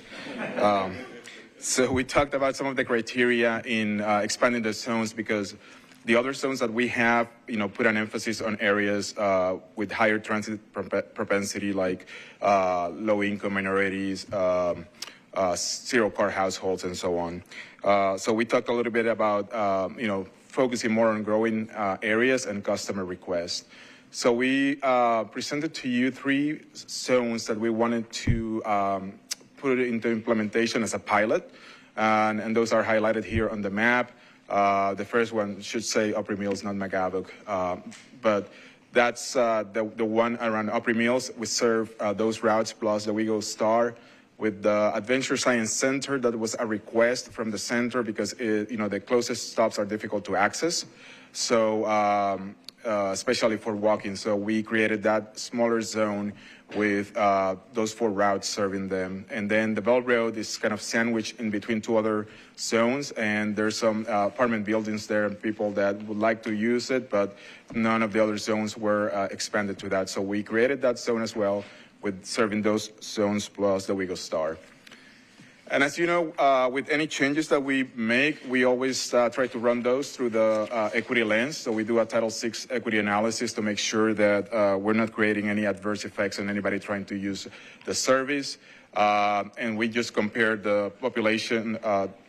So we talked about some of the criteria in expanding the zones, because the other zones that we have, put an emphasis on areas with higher transit propensity, like low-income minorities, zero-car households, and so on. So we talked a little bit about, focusing more on growing areas and customer requests. So we presented to you 3 zones that we wanted to put into implementation as a pilot, and those are highlighted here on the map. The first one should say Opry Mills, not McGavock, but that's the one around Opry Mills. We serve those routes plus the WeGo Star. With the Adventure Science Center, that was a request from the center because the closest stops are difficult to access. So especially for walking. So we created that smaller zone with those 4 routes serving them. And then the Bell Road is kind of sandwiched in between 2 other zones, and there's some apartment buildings there and people that would like to use it, but none of the other zones were expanded to that. So we created that zone as well, with serving those zones plus the WeGo Star. And as you know, with any changes that we make, we always try to run those through the equity lens. So we do a Title VI equity analysis to make sure that we're not creating any adverse effects on anybody trying to use the service. And we just compared the population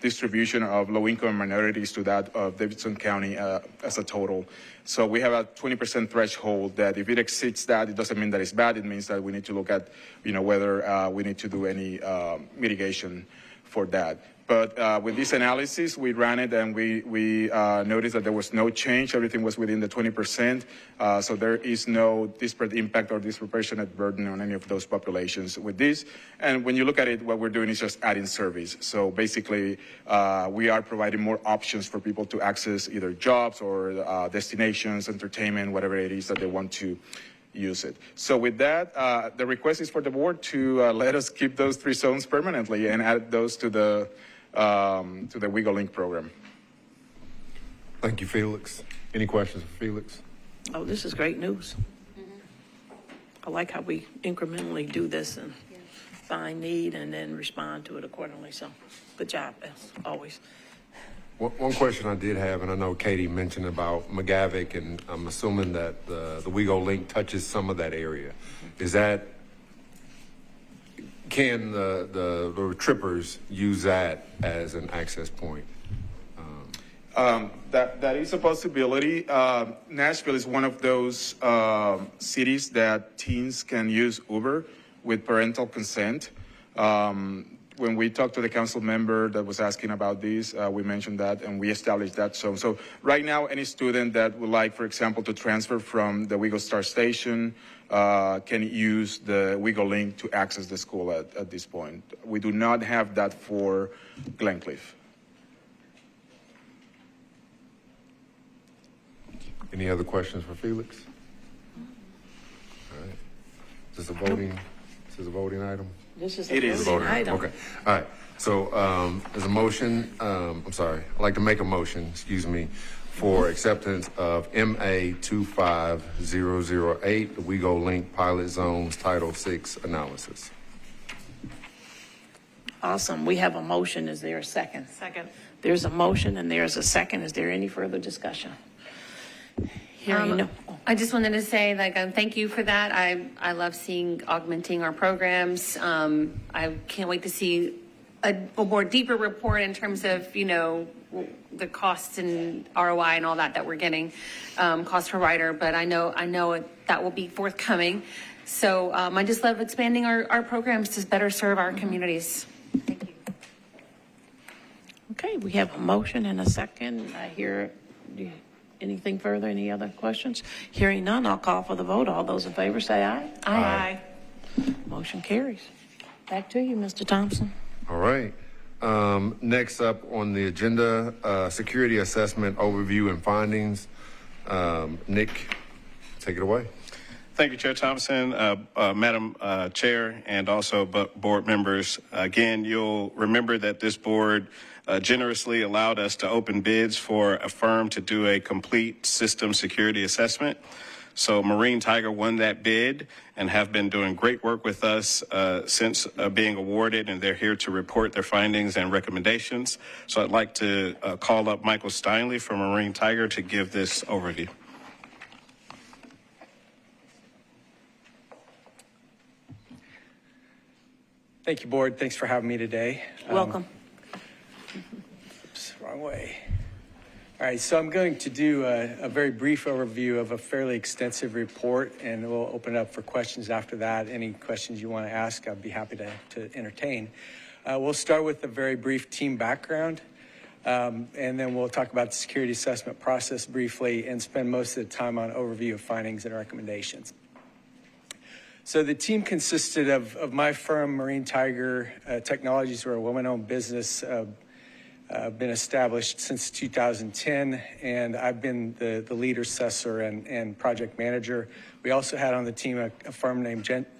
distribution of low-income minorities to that of Davidson County as a total. So we have a 20% threshold that if it exceeds that, it doesn't mean that it's bad. It means that we need to look at, whether we need to do any mitigation for that. But with this analysis, we ran it and we noticed that there was no change. Everything was within the 20%. So there is no disparate impact or disproportionate burden on any of those populations with this. And when you look at it, what we're doing is just adding service. So basically, we are providing more options for people to access either jobs or destinations, entertainment, whatever it is that they want to use it. So with that, the request is for the board to let us keep those 3 zones permanently and add those to the WeGo Link program. Thank you, Felix. Any questions for Felix? Oh, this is great news. I like how we incrementally do this and find need and then respond to it accordingly. So good job, as always. One question I did have, and I know Katie mentioned about McGavock, and I'm assuming that the WeGo Link touches some of that area. Is that, can the trippers use that as an access point? That is a possibility. Nashville is one of those cities that teens can use Uber with parental consent. When we talked to the council member that was asking about this, we mentioned that and we established that. So right now, any student that would like, for example, to transfer from the Wego Star Station can use the Wego link to access the school at this point. We do not have that for Glencliff. Any other questions for Felix? All right. Is this a voting item? This is It a is. voting item. Okay. All right. So there's a motion. I'm sorry. I'd like to make a motion, for acceptance of MA 25008, the WeGo Link Pilot Zones Title VI analysis. Awesome. We have a motion. Is there a second? Second. There's a motion and there's a second. Is there any further discussion? Hearing no. I just wanted to say, thank you for that. I love seeing augmenting our programs. I can't wait to see a more deeper report in terms of, the costs and ROI and all that we're getting, cost per rider. But I know that will be forthcoming. So I just love expanding our programs to better serve our communities. Thank you. Okay, we have a motion and a second. I hear anything further? Any other questions? Hearing none, I'll call for the vote. All those in favor say aye. Aye. Motion carries. Back to you, Mr. Thompson. All right. Next up on the agenda, security assessment overview and findings. Nick, take it away. Thank you, Chair Thompson, Madam Chair, and also board members. Again, you'll remember that this board generously allowed us to open bids for a firm to do a complete system security assessment. So Marine Tiger won that bid and have been doing great work with us since being awarded, and they're here to report their findings and recommendations. So I'd like to call up Michael Steinley from Marine Tiger to give this overview. Thank you, Board. Thanks for having me today. Welcome. Oops, wrong way. All right, so I'm going to do a very brief overview of a fairly extensive report, and we'll open it up for questions after that. Any questions you want to ask, I'd be happy to entertain. We'll start with a very brief team background, and then we'll talk about the security assessment process briefly and spend most of the time on overview of findings and recommendations. So the team consisted of my firm, Marine Tiger Technologies. We're a woman-owned business, been established since 2010, and I've been the lead assessor and project manager. We also had on the team a firm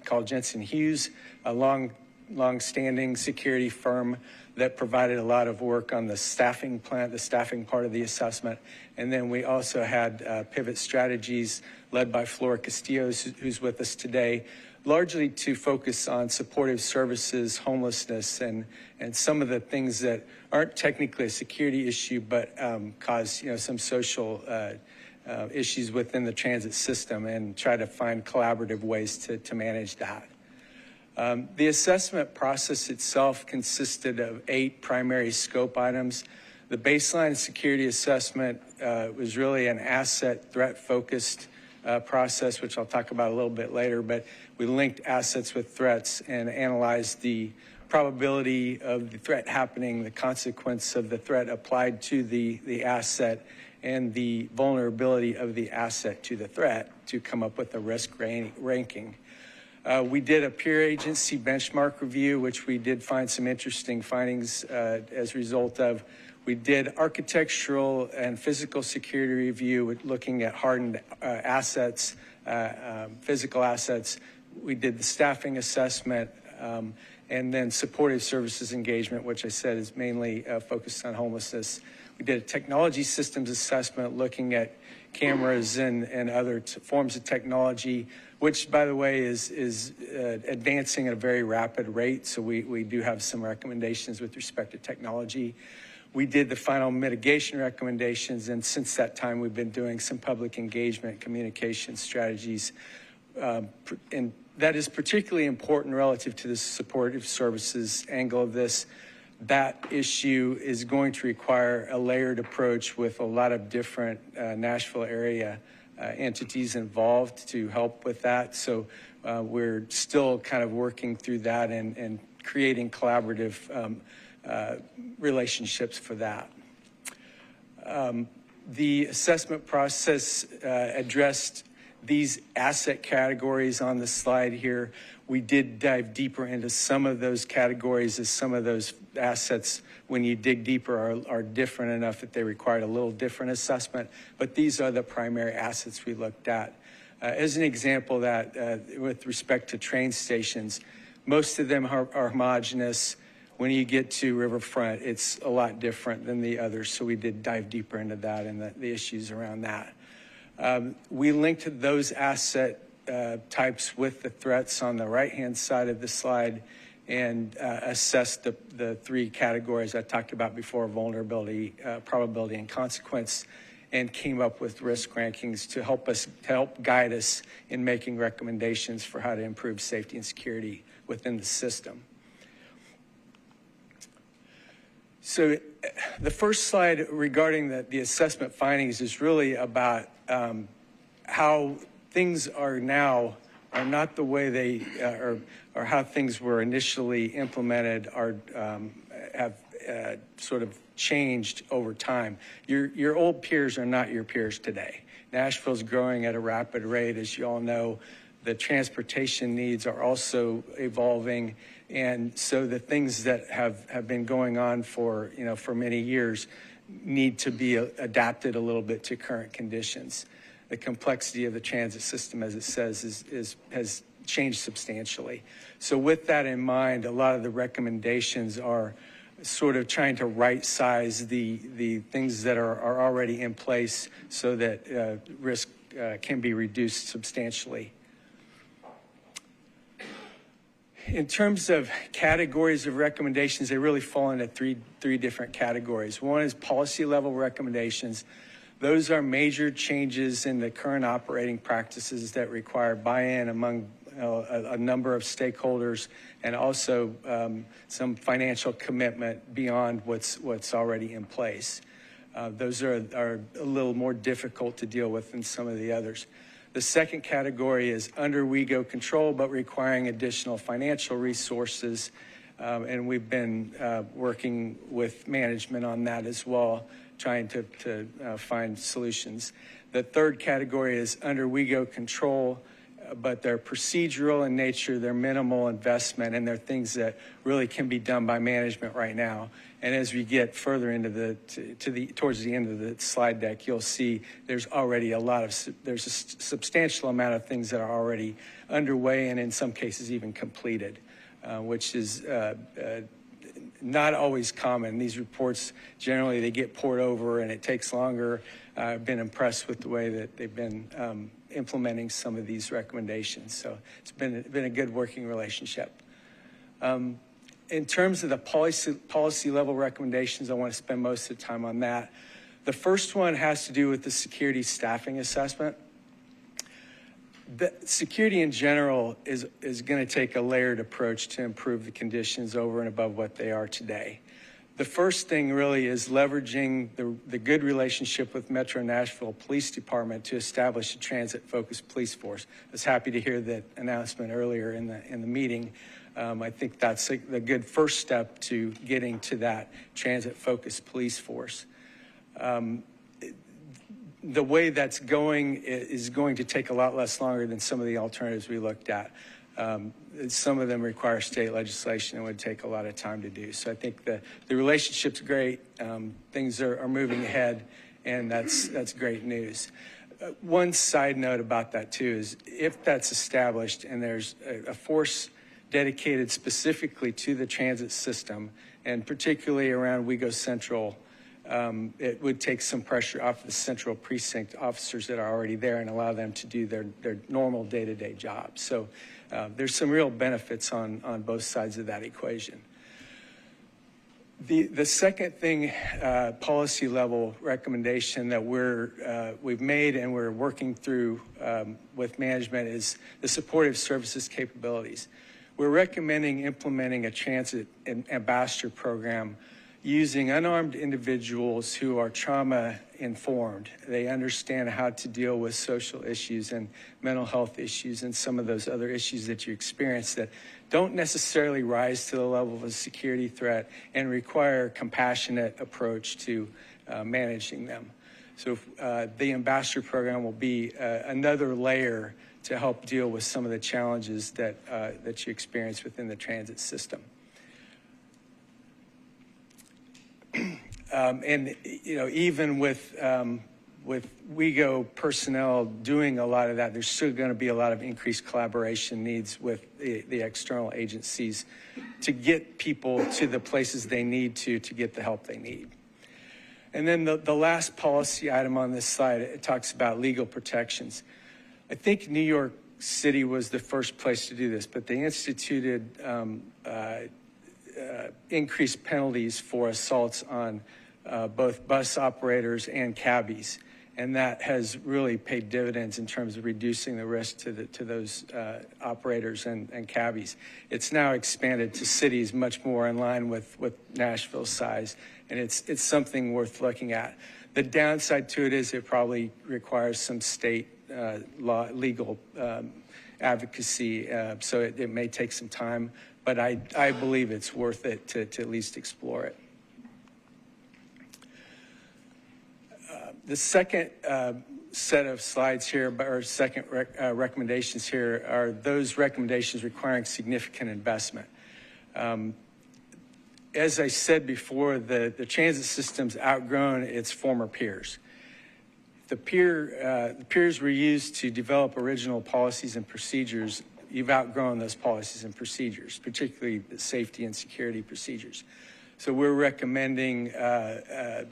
called Jensen Hughes, a long-standing security firm that provided a lot of work on the staffing part of the assessment. And then we also had Pivot Strategies led by Flora Castillo, who's with us today, largely to focus on supportive services, homelessness, and some of the things that aren't technically a security issue, but cause some social issues within the transit system, and try to find collaborative ways to manage that. The assessment process itself consisted of 8 primary scope items. The baseline security assessment was really an asset threat-focused process, which I'll talk about a little bit later, but we linked assets with threats and analyzed the probability of the threat happening, the consequence of the threat applied to the asset, and the vulnerability of the asset to the threat to come up with a risk ranking. We did a peer agency benchmark review, which we did find some interesting findings as a result of. We did architectural and physical security review looking at hardened assets, physical assets. We did the staffing assessment, and then supportive services engagement, which I said is mainly focused on homelessness. We did a technology systems assessment looking at cameras and other forms of technology, which, by the way, is advancing at a very rapid rate. So we do have some recommendations with respect to technology. We did the final mitigation recommendations, and since that time, we've been doing some public engagement communication strategies. And that is particularly important relative to the supportive services angle of this. that issue is going to require a layered approach with a lot of different Nashville area entities involved to help with that. So we're still kind of working through that and creating collaborative relationships for that. The assessment process addressed these asset categories on the slide here. We did dive deeper into some of those categories, as some of those assets, when you dig deeper, are different enough that they required a little different assessment. But these are the primary assets we looked at. As an example, that with respect to train stations, most of them are homogeneous. When you get to Riverfront, it's a lot different than the others. So we did dive deeper into that and the issues around that. We linked those asset types with the threats on the right-hand side of the slide and assessed the three categories I talked about before: vulnerability, probability, and consequence, and came up with risk rankings to help guide us in making recommendations for how to improve safety and security within the system. So the first slide regarding the assessment findings is really about how things are now are not the way they or how things were initially implemented have sort of changed over time. Your old peers are not your peers today. Nashville's growing at a rapid rate, as you all know. The transportation needs are also evolving, and so the things that have been going on for many years need to be adapted a little bit to current conditions. The complexity of the transit system, as it says, has changed substantially. So with that in mind, a lot of the recommendations are sort of trying to right-size the things that are already in place so that risk can be reduced substantially. In terms of categories of recommendations, they really fall into three different categories. One is policy level recommendations. Those are major changes in the current operating practices that require buy-in among a number of stakeholders, and also some financial commitment beyond what's already in place. Those are a little more difficult to deal with than some of the others. The second category is under WEGO control, but requiring additional financial resources, and we've been working with management on that as well, trying to find solutions. The third category is under WEGO control, but they're procedural in nature, they're minimal investment, and they're things that really can be done by management right now. And as we get further into towards the end of the slide deck, you'll see there's already there's a substantial amount of things that are already underway, and in some cases even completed, which is not always common. These reports, generally, they get poured over and it takes longer. I've been impressed with the way that they've been implementing some of these recommendations. So it's been a good working relationship. In terms of the policy level recommendations, I want to spend most of the time on that. The first one has to do with the security staffing assessment. The security in general is going to take a layered approach to improve the conditions over and above what they are today. The first thing really is leveraging the good relationship with Metro Nashville Police Department to establish a transit-focused police force. I was happy to hear that announcement earlier in the meeting. I think that's the good first step to getting to that transit-focused police force. The way that's going is going to take a lot less longer than some of the alternatives we looked at. Some of them require state legislation and would take a lot of time to do. So I think the relationship's great. Things are moving ahead, and that's great news. One side note about that too is if that's established and there's a force dedicated specifically to the transit system, and particularly around WEGO Central, it would take some pressure off the central precinct officers that are already there and allow them to do their normal day-to-day jobs. So there's some real benefits on both sides of that equation. The second thing, policy level recommendation that we've made and we're working through with management is the supportive services capabilities. we're recommending implementing a transit ambassador program using unarmed individuals who are trauma informed. They understand how to deal with social issues and mental health issues and some of those other issues that you experience that don't necessarily rise to the level of a security threat and require a compassionate approach to managing them. So the ambassador program will be another layer to help deal with some of the challenges that you experience within the transit system. And you know, even with WeGo personnel doing a lot of that, there's still going to be a lot of increased collaboration needs with the external agencies to get people to the places they need to get the help they need. And then the last policy item on this slide, it talks about legal protections. I think New York City was the first place to do this, but they instituted increased penalties for assaults on both bus operators and cabbies. And that has really paid dividends in terms of reducing the risk to those operators and cabbies. It's now expanded to cities much more in line with Nashville's size, and it's something worth looking at. The downside to it is it probably requires some state legal advocacy, so it may take some time, but I believe it's worth it to at least explore it. The second set of slides here, or second recommendations here, are those recommendations requiring significant investment. As I said before, the transit system's outgrown its former peers. The peers were used to develop original policies and procedures. You've outgrown those policies and procedures, particularly the safety and security procedures. So we're recommending a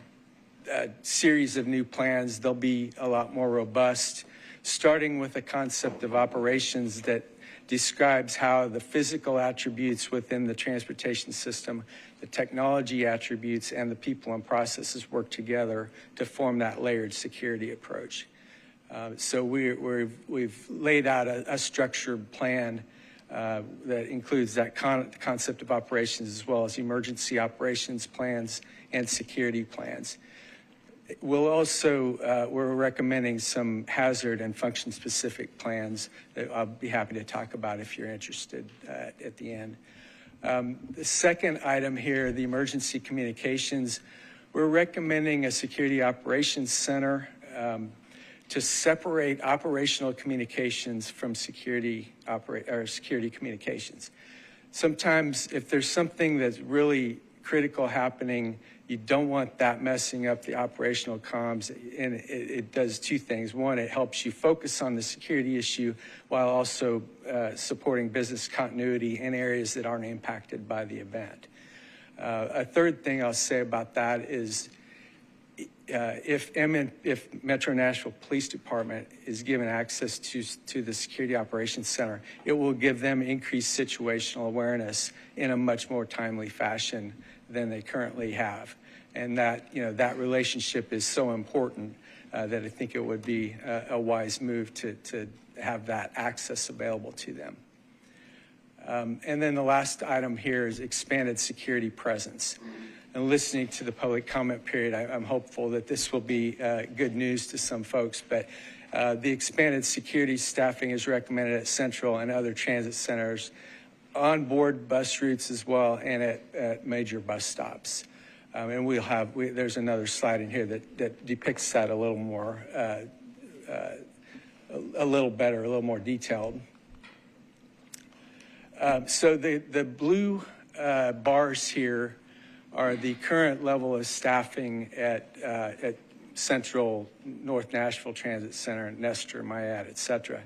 series of new plans. They'll be a lot more robust, starting with a concept of operations that describes how the physical attributes within the transportation system, the technology attributes, and the people and processes work together to form that layered security approach. So we've laid out a structured plan that includes that concept of operations, as well as emergency operations plans and security plans. We'll also, we're recommending some hazard and function specific plans that I'll be happy to talk about if you're interested at the end. The second item here, the emergency communications, we're recommending a security operations center to separate operational communications from security communications. Sometimes if there's something that's really critical happening, you don't want that messing up the operational comms, and it does two things. One, it helps you focus on the security issue while also supporting business continuity in areas that aren't impacted by the event. A third thing I'll say about that is if Metro Nashville Police Department is given access to the Security Operations Center, it will give them increased situational awareness in a much more timely fashion than they currently have. And that, that relationship is so important that I think it would be a wise move to have that access available to them. And then the last item here is expanded security presence. And listening to the public comment period, I'm hopeful that this will be good news to some folks, but the expanded security staffing is recommended at Central and other transit centers, on board bus routes as well, and at major bus stops. And there's another slide in here that depicts that a little more, a little better, a little more detailed. So the blue bars here are the current level of staffing at Central, North Nashville Transit Center, Nestor, Myad, et cetera.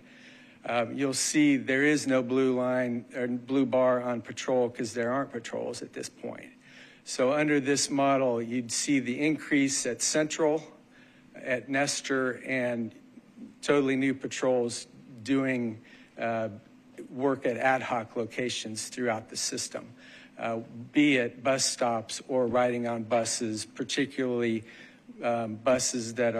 You'll see there is no blue line or blue bar on patrol because there aren't patrols at this point. So under this model, you'd see the increase at Central, at Nestor, and totally new patrols doing work at ad hoc locations throughout the system, be it bus stops or riding on buses, particularly buses that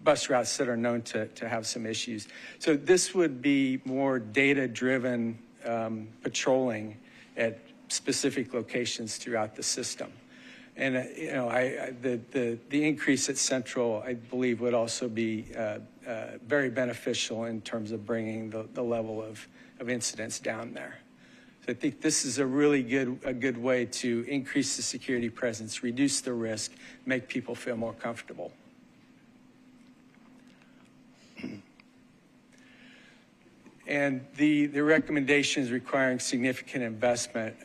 bus routes that are known to have some issues. So this would be more data-driven patrolling at specific locations throughout the system. And the increase at Central, I believe, would also be very beneficial in terms of bringing the level of incidents down there. So I think this is a really good way to increase the security presence, reduce the risk, make people feel more comfortable. And the recommendations requiring significant investment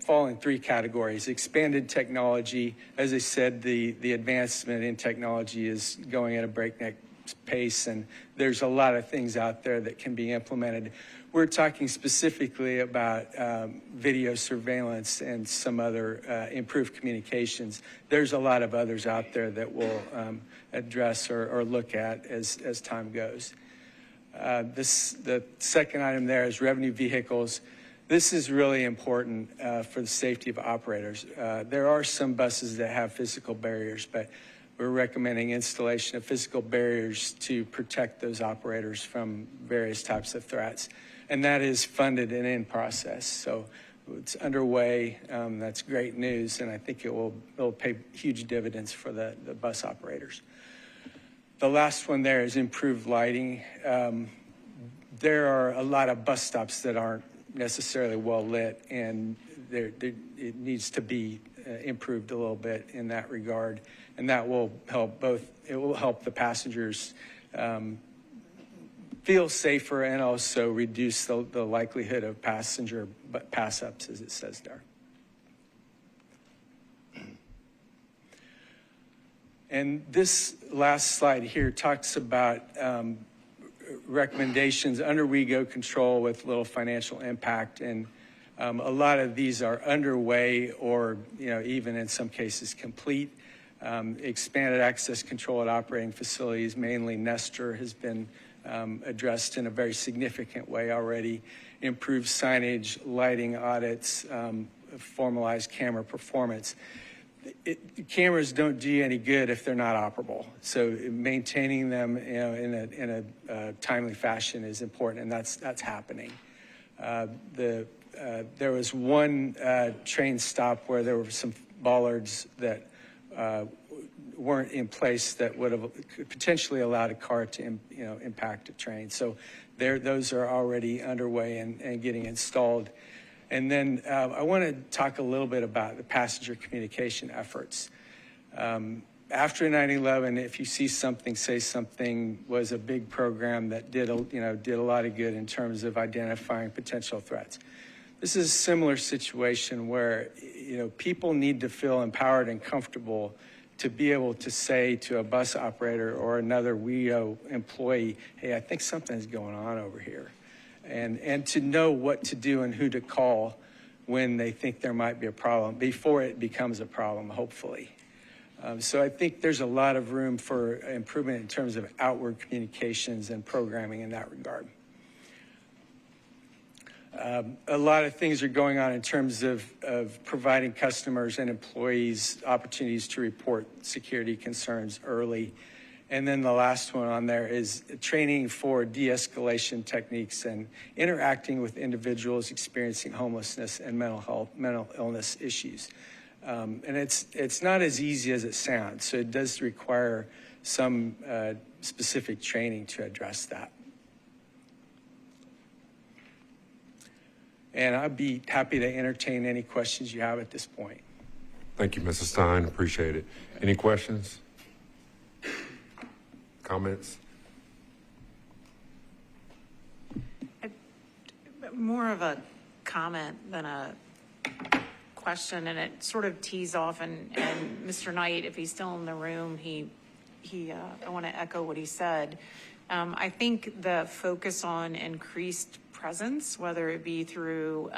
fall in three categories. Expanded technology. As I said, the advancement in technology is going at a breakneck pace, and there's a lot of things out there that can be implemented. We're talking specifically about video surveillance and some other improved communications. There's a lot of others out there that we'll address or look at as time goes. The second item there is revenue vehicles. This is really important for the safety of operators. There are some buses that have physical barriers, but we're recommending installation of physical barriers to protect those operators from various types of threats. And that is funded and in process. So it's underway. That's great news, and I think it'll pay huge dividends for the bus operators. The last one there is improved lighting. There are a lot of bus stops that aren't necessarily well lit, and it needs to be improved a little bit in that regard, and that will help it will help the passengers feel safer and also reduce the likelihood of passenger pass-ups, as it says there. And this last slide here talks about recommendations under WeGo control with little financial impact, and a lot of these are underway or even in some cases complete. Expanded access control at operating facilities, mainly Nestor, has been addressed in a very significant way already. Improved signage, lighting audits, formalized camera performance. Cameras don't do you any good if they're not operable. So maintaining them in a timely fashion is important, and that's happening. There was one train stop where there were some bollards that weren't in place that would have potentially allowed a car to impact a train. So those are already underway and getting installed. And then I want to talk a little bit about the passenger communication efforts. After 9/11, if you see something, say something was a big program that did a lot of good in terms of identifying potential threats. This is a similar situation where people need to feel empowered and comfortable to be able to say to a bus operator or another WEO employee, hey, I think something's going on over here. And to know what to do and who to call when they think there might be a problem before it becomes a problem, hopefully. So I think there's a lot of room for improvement in terms of outward communications and programming in that regard. A lot of things are going on in terms of providing customers and employees opportunities to report security concerns early. And then the last one on there is training for de-escalation techniques and interacting with individuals experiencing homelessness and mental illness issues. And it's not as easy as it sounds, so it does require some specific training to address that. And I'd be happy to entertain any questions you have at this point. Thank you, Mr. Stein. Appreciate it. Any questions? Comments? More of a comment than a question, and it sort of tees off, and Mr. Knight, if he's still in the room, I want to echo what he said. I think the focus on increased presence, whether it be through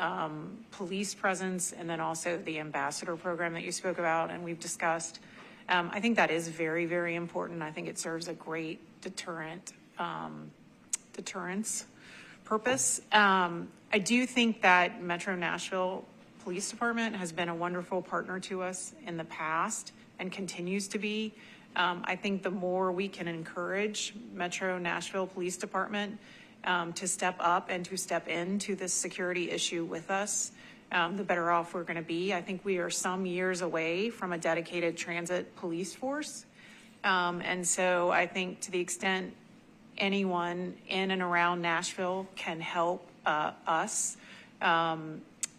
police presence and then also the ambassador program that you spoke about and we've discussed, I think that is very, very important. I think it serves a great deterrence purpose. I do think that Metro Nashville Police Department has been a wonderful partner to us in the past and continues to be. I think the more we can encourage Metro Nashville Police Department to step up and to step into this security issue with us, the better off we're going to be. I think we are some years away from a dedicated transit police force. And so I think to the extent anyone in and around Nashville can help us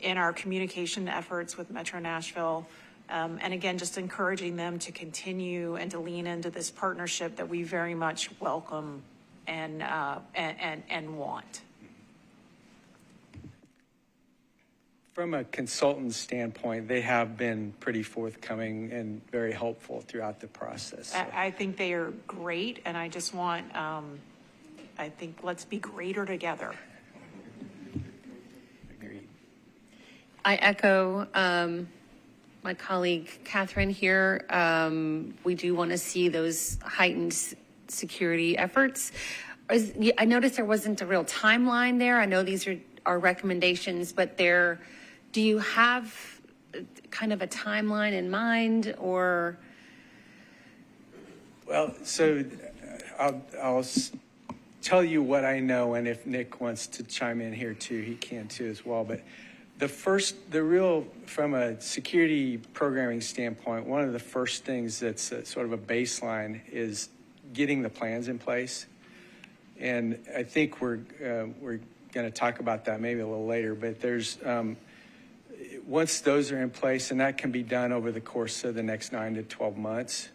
in our communication efforts with Metro Nashville, and again, just encouraging them to continue and to lean into this partnership that we very much welcome and want. From a consultant standpoint, they have been pretty forthcoming and very helpful throughout the process. I think they are great, and I just want, I think let's be greater together. Agreed. I echo my colleague Catherine here. We do want to see those heightened security efforts. I noticed there wasn't a real timeline there. I know these are recommendations, but do you have kind of a timeline in mind, or? Well, so I'll tell you what I know, and if Nick wants to chime in here too, he can too as well. But from a security programming standpoint, one of the first things that's sort of a baseline is getting the plans in place. And I think we're going to talk about that maybe a little later, but there's, once those are in place, and that can be done over the course of the next 9 to 12 months,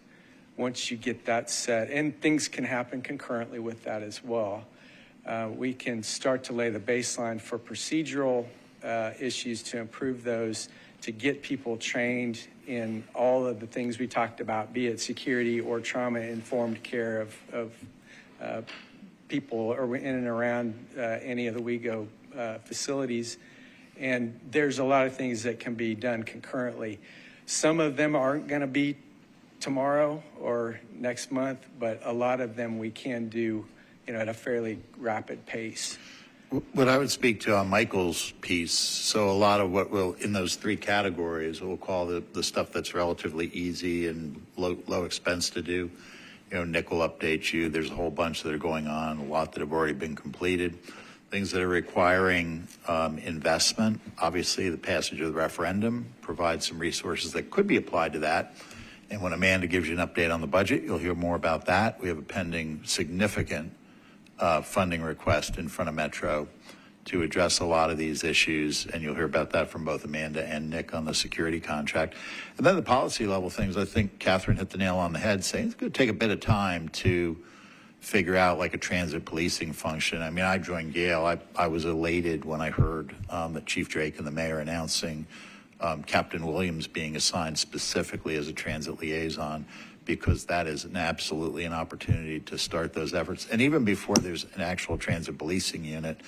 once you get that set, and things can happen concurrently with that as well, we can start to lay the baseline for procedural issues to improve those, to get people trained in all of the things we talked about, be it security or trauma-informed care of people or in and around any of the WeGo facilities. And there's a lot of things that can be done concurrently. Some of them aren't going to be tomorrow or next month, but a lot of them we can do, at a fairly rapid pace. What I would speak to on Michael's piece, so a lot of what will, in those three categories, we'll call the stuff that's relatively easy and low expense to do. Nick will update you. There's a whole bunch that are going on, a lot that have already been completed. Things that are requiring investment. Obviously, the passage of the referendum provides some resources that could be applied to that. And when Amanda gives you an update on the budget, you'll hear more about that. We have a pending significant funding request in front of Metro to address a lot of these issues, and you'll hear about that from both Amanda and Nick on the security contract. And then the policy level things, I think Catherine hit the nail on the head, saying it's going to take a bit of time to figure out like a transit policing function. I mean, I joined Gale. I was elated when I heard that Chief Drake and the mayor announcing Captain Williams being assigned specifically as a transit liaison, because that is absolutely an opportunity to start those efforts. And even before there's an actual transit policing unit,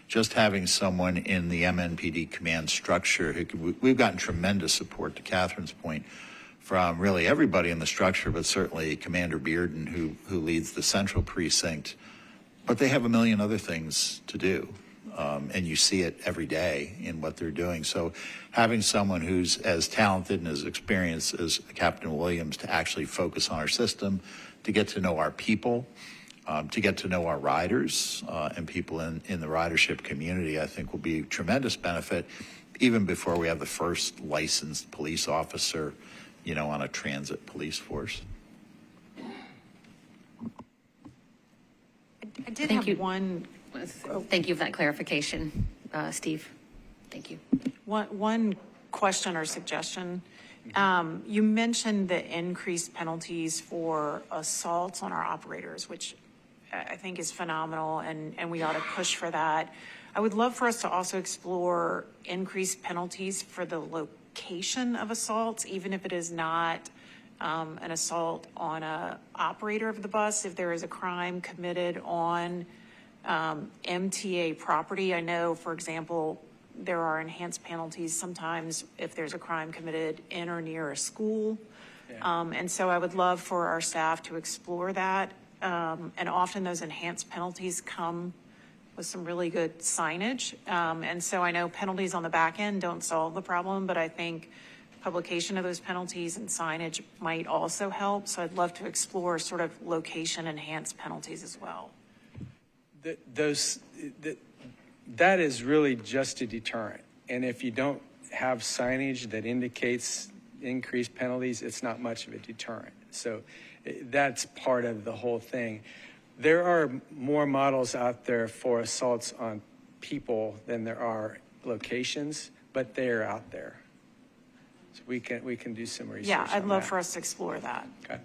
just having someone in the MNPD command structure, we've gotten tremendous support, to Catherine's point, from really everybody in the structure, but certainly Commander Bearden, who leads the central precinct. But they have a million other things to do. And you see it every day in what they're doing. So having someone who's as talented and as experienced as Captain Williams to actually focus on our system, to get to know our people, to get to know our riders and people in the ridership community, I think will be a tremendous benefit, even before we have the first licensed police officer, on a transit police force. I did Thank have you. one. Thank you for that clarification, Steve. Thank you. One question or suggestion. You mentioned the increased penalties for assaults on our operators, which I think is phenomenal, and we ought to push for that. I would love for us to also explore increased penalties for the location of assaults, even if it is not an assault on a operator of the bus. If there is a crime committed on MTA property, I know, for example, there are enhanced penalties sometimes if there's a crime committed in or near a school. And so I would love for our staff to explore that. And often those enhanced penalties come with some really good signage. And so I know penalties on the back end don't solve the problem, but I think publication of those penalties and signage might also help. So I'd love to explore sort of location enhanced penalties as well. That is really just a deterrent. And if you don't have signage that indicates increased penalties, it's not much of a deterrent. So that's part of the whole thing. There are more models out there for assaults on people than there are locations, but they are out there. So we can do some research. Yeah, I'd on love that. for us to explore that. Okay.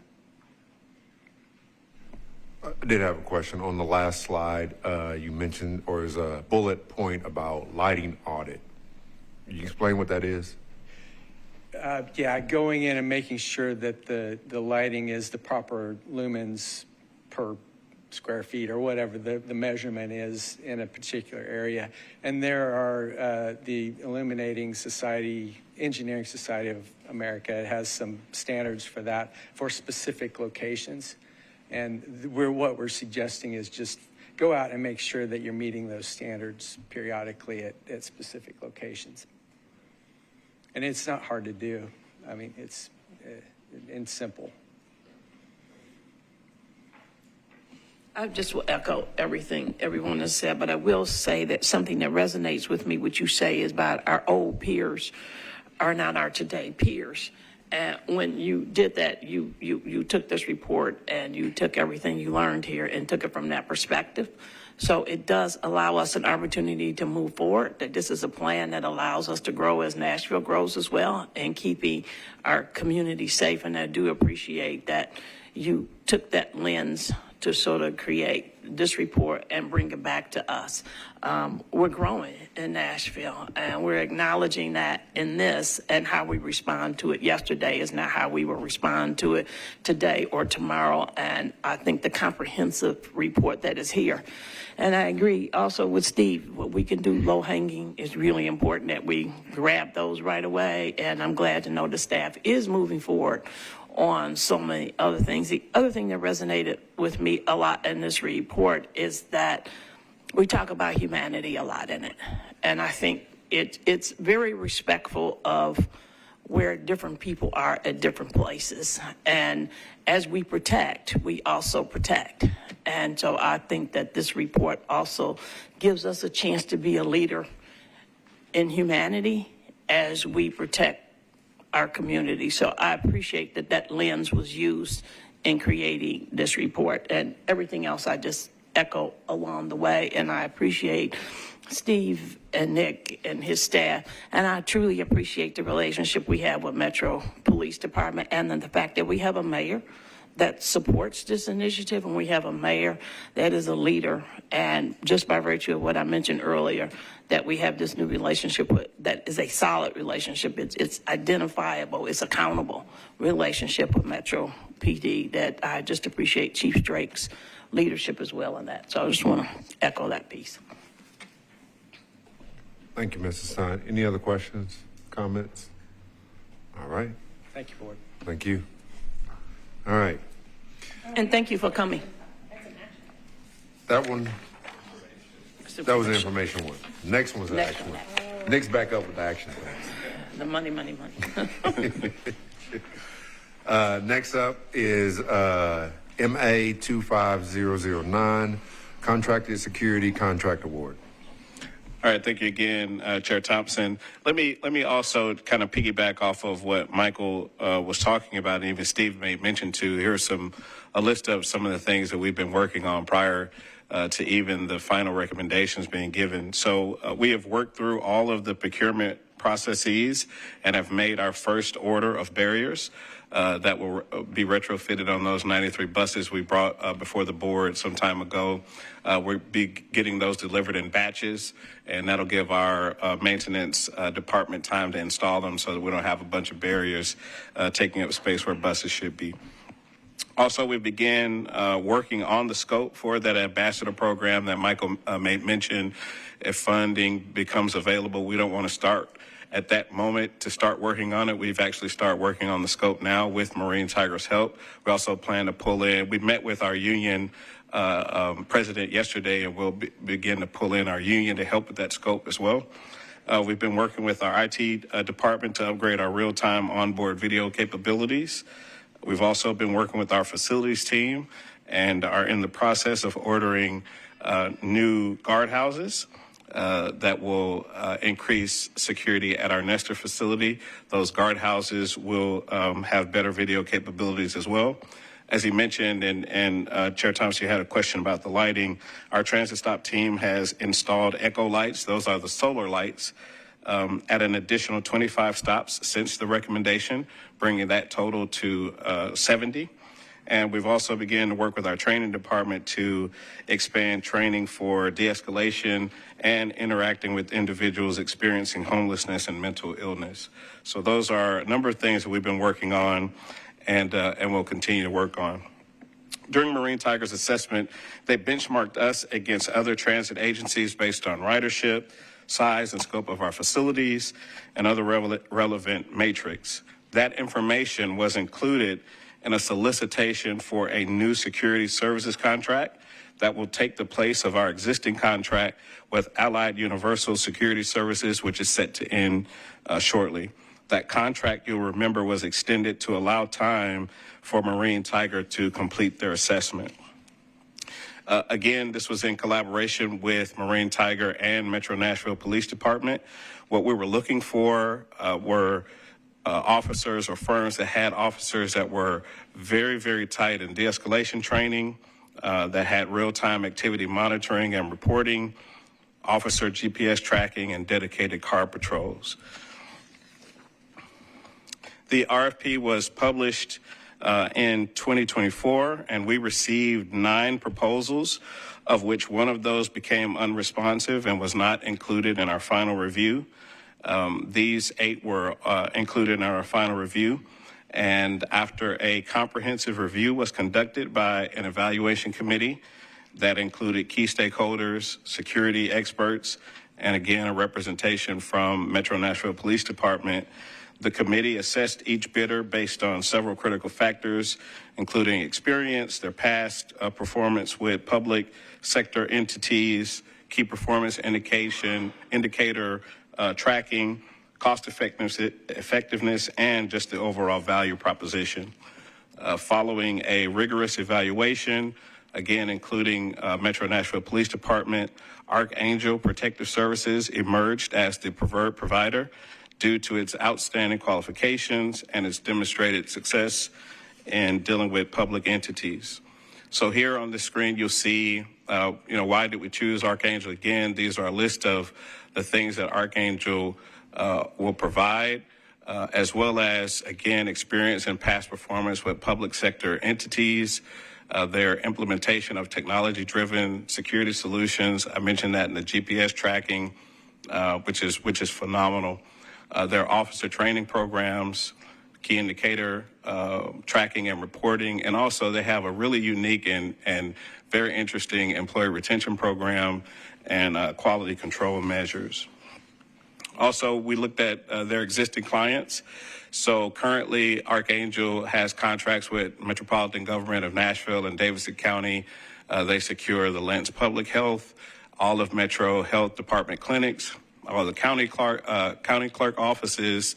I did have a question on the last slide. You mentioned, or is a bullet point about lighting audit. Can you explain what that is? Yeah, going in and making sure that the lighting is the proper lumens per square feet or whatever the measurement is in a particular area. And there are the Illuminating Society, Engineering Society of America has some standards for that for specific locations. And what we're suggesting is just go out and make sure that you're meeting those standards periodically at specific locations. And it's not hard to do. I mean, it's simple. I just will echo everything everyone has said, but I will say that something that resonates with me, what you say is about our old peers are not our today peers. And when you did that, you took this report and you took everything you learned here and took it from that perspective. So it does allow us an opportunity to move forward, that this is a plan that allows us to grow as Nashville grows as well and keeping our community safe. And I do appreciate that you took that lens to sort of create this report and bring it back to us. We're growing in Nashville, and we're acknowledging that in this, and how we respond to it yesterday is not how we will respond to it today or tomorrow. And I think the comprehensive report that is here. And I agree also with Steve, what we can do low hanging is really important that we grab those right away. And I'm glad to know the staff is moving forward on so many other things. The other thing that resonated with me a lot in this report is that we talk about humanity a lot in it. And I think it's very respectful of where different people are at different places. And as we protect, we also protect. And so I think that this report also gives us a chance to be a leader in humanity as we protect our community. So I appreciate that that lens was used in creating this report, and everything else I just echo along the way. And I appreciate Steve and Nick and his staff, and I truly appreciate the relationship we have with Metro Police Department, and then the fact that we have a mayor that supports this initiative, and we have a mayor that is a leader. And just by virtue of what I mentioned earlier, that we have this new relationship with, that is a solid relationship. It's identifiable, it's accountable relationship with Metro PD, that I just appreciate Chief Drake's leadership as well in that. So I just want to echo that piece. Thank you, Mrs. Stein. Any other questions, comments? All right. Thank you, Board. Thank you. All right. And thank you for coming. That one, that was the information one. Next one's the Next action one. one. Nick's back up with the action things. The money. Next up is MA 25009, Contracted Security Contract Award. All right, thank you again, Chair Thompson. Let me also kind of piggyback off of what Michael was talking about, and even Steve made mention to. Here's a list of some of the things that we've been working on prior to even the final recommendations being given. So we have worked through all of the procurement processes and have made our first order of barriers that will be retrofitted on those 93 buses we brought before the board some time ago. We'll be getting those delivered in batches, and that'll give our maintenance department time to install them so that we don't have a bunch of barriers taking up space where buses should be. Also, we began working on the scope for that ambassador program that Michael made mention. If funding becomes available, we don't want to start at that moment to start working on it. We've actually started working on the scope now with Marine Tiger's help. We also plan to pull in, we met with our union president yesterday, and we'll begin to pull in our union to help with that scope as well. We've been working with our IT department to upgrade our real-time onboard video capabilities. We've also been working with our facilities team and are in the process of ordering new guardhouses that will increase security at our Nestor facility. Those guardhouses will have better video capabilities as well. As he mentioned, and Chair Thomas, you had a question about the lighting. Our transit stop team has installed echo lights. Those are the solar lights at an additional 25 stops since the recommendation, bringing that total to 70. And we've also begun to work with our training department to expand training for de-escalation and interacting with individuals experiencing homelessness and mental illness. So those are a number of things that we've been working on and will continue to work on. During Marine Tiger's assessment, they benchmarked us against other transit agencies based on ridership, size and scope of our facilities, and other relevant matrix. That information was included in a solicitation for a new security services contract that will take the place of our existing contract with Allied Universal Security Services, which is set to end shortly. That contract, you'll remember, was extended to allow time for Marine Tiger to complete their assessment. Again, this was in collaboration with Marine Tiger and Metro Nashville Police Department. What we were looking for were officers or firms that had officers that were very, very tight in de-escalation training, that had real-time activity monitoring and reporting, officer GPS tracking, and dedicated car patrols. The RFP was published in 2024, and we received 9 proposals, of which one of those became unresponsive and was not included in our final review. These 8 were included in our final review, and after a comprehensive review was conducted by an evaluation committee that included key stakeholders, security experts, and again, a representation from Metro Nashville Police Department, the committee assessed each bidder based on several critical factors, including experience, their past performance with public sector entities, key performance indicator tracking, cost effectiveness, and just the overall value proposition. Following a rigorous evaluation, again, including Metro Nashville Police Department, Archangel Protective Services emerged as the preferred provider due to its outstanding qualifications and its demonstrated success in dealing with public entities. So here on the screen, you'll see, why did we choose Archangel? Again, these are a list of the things that Archangel will provide, as well as, again, experience and past performance with public sector entities, their implementation of technology-driven security solutions. I mentioned that in the GPS tracking, which is phenomenal. Their officer training programs, key indicator tracking and reporting, and also they have a really unique and very interesting employee retention program and quality control measures. Also, we looked at their existing clients. So currently, Archangel has contracts with Metropolitan Government of Nashville and Davidson County. They secure the Lentz Public Health, all of Metro Health Department clinics, all the county clerk offices,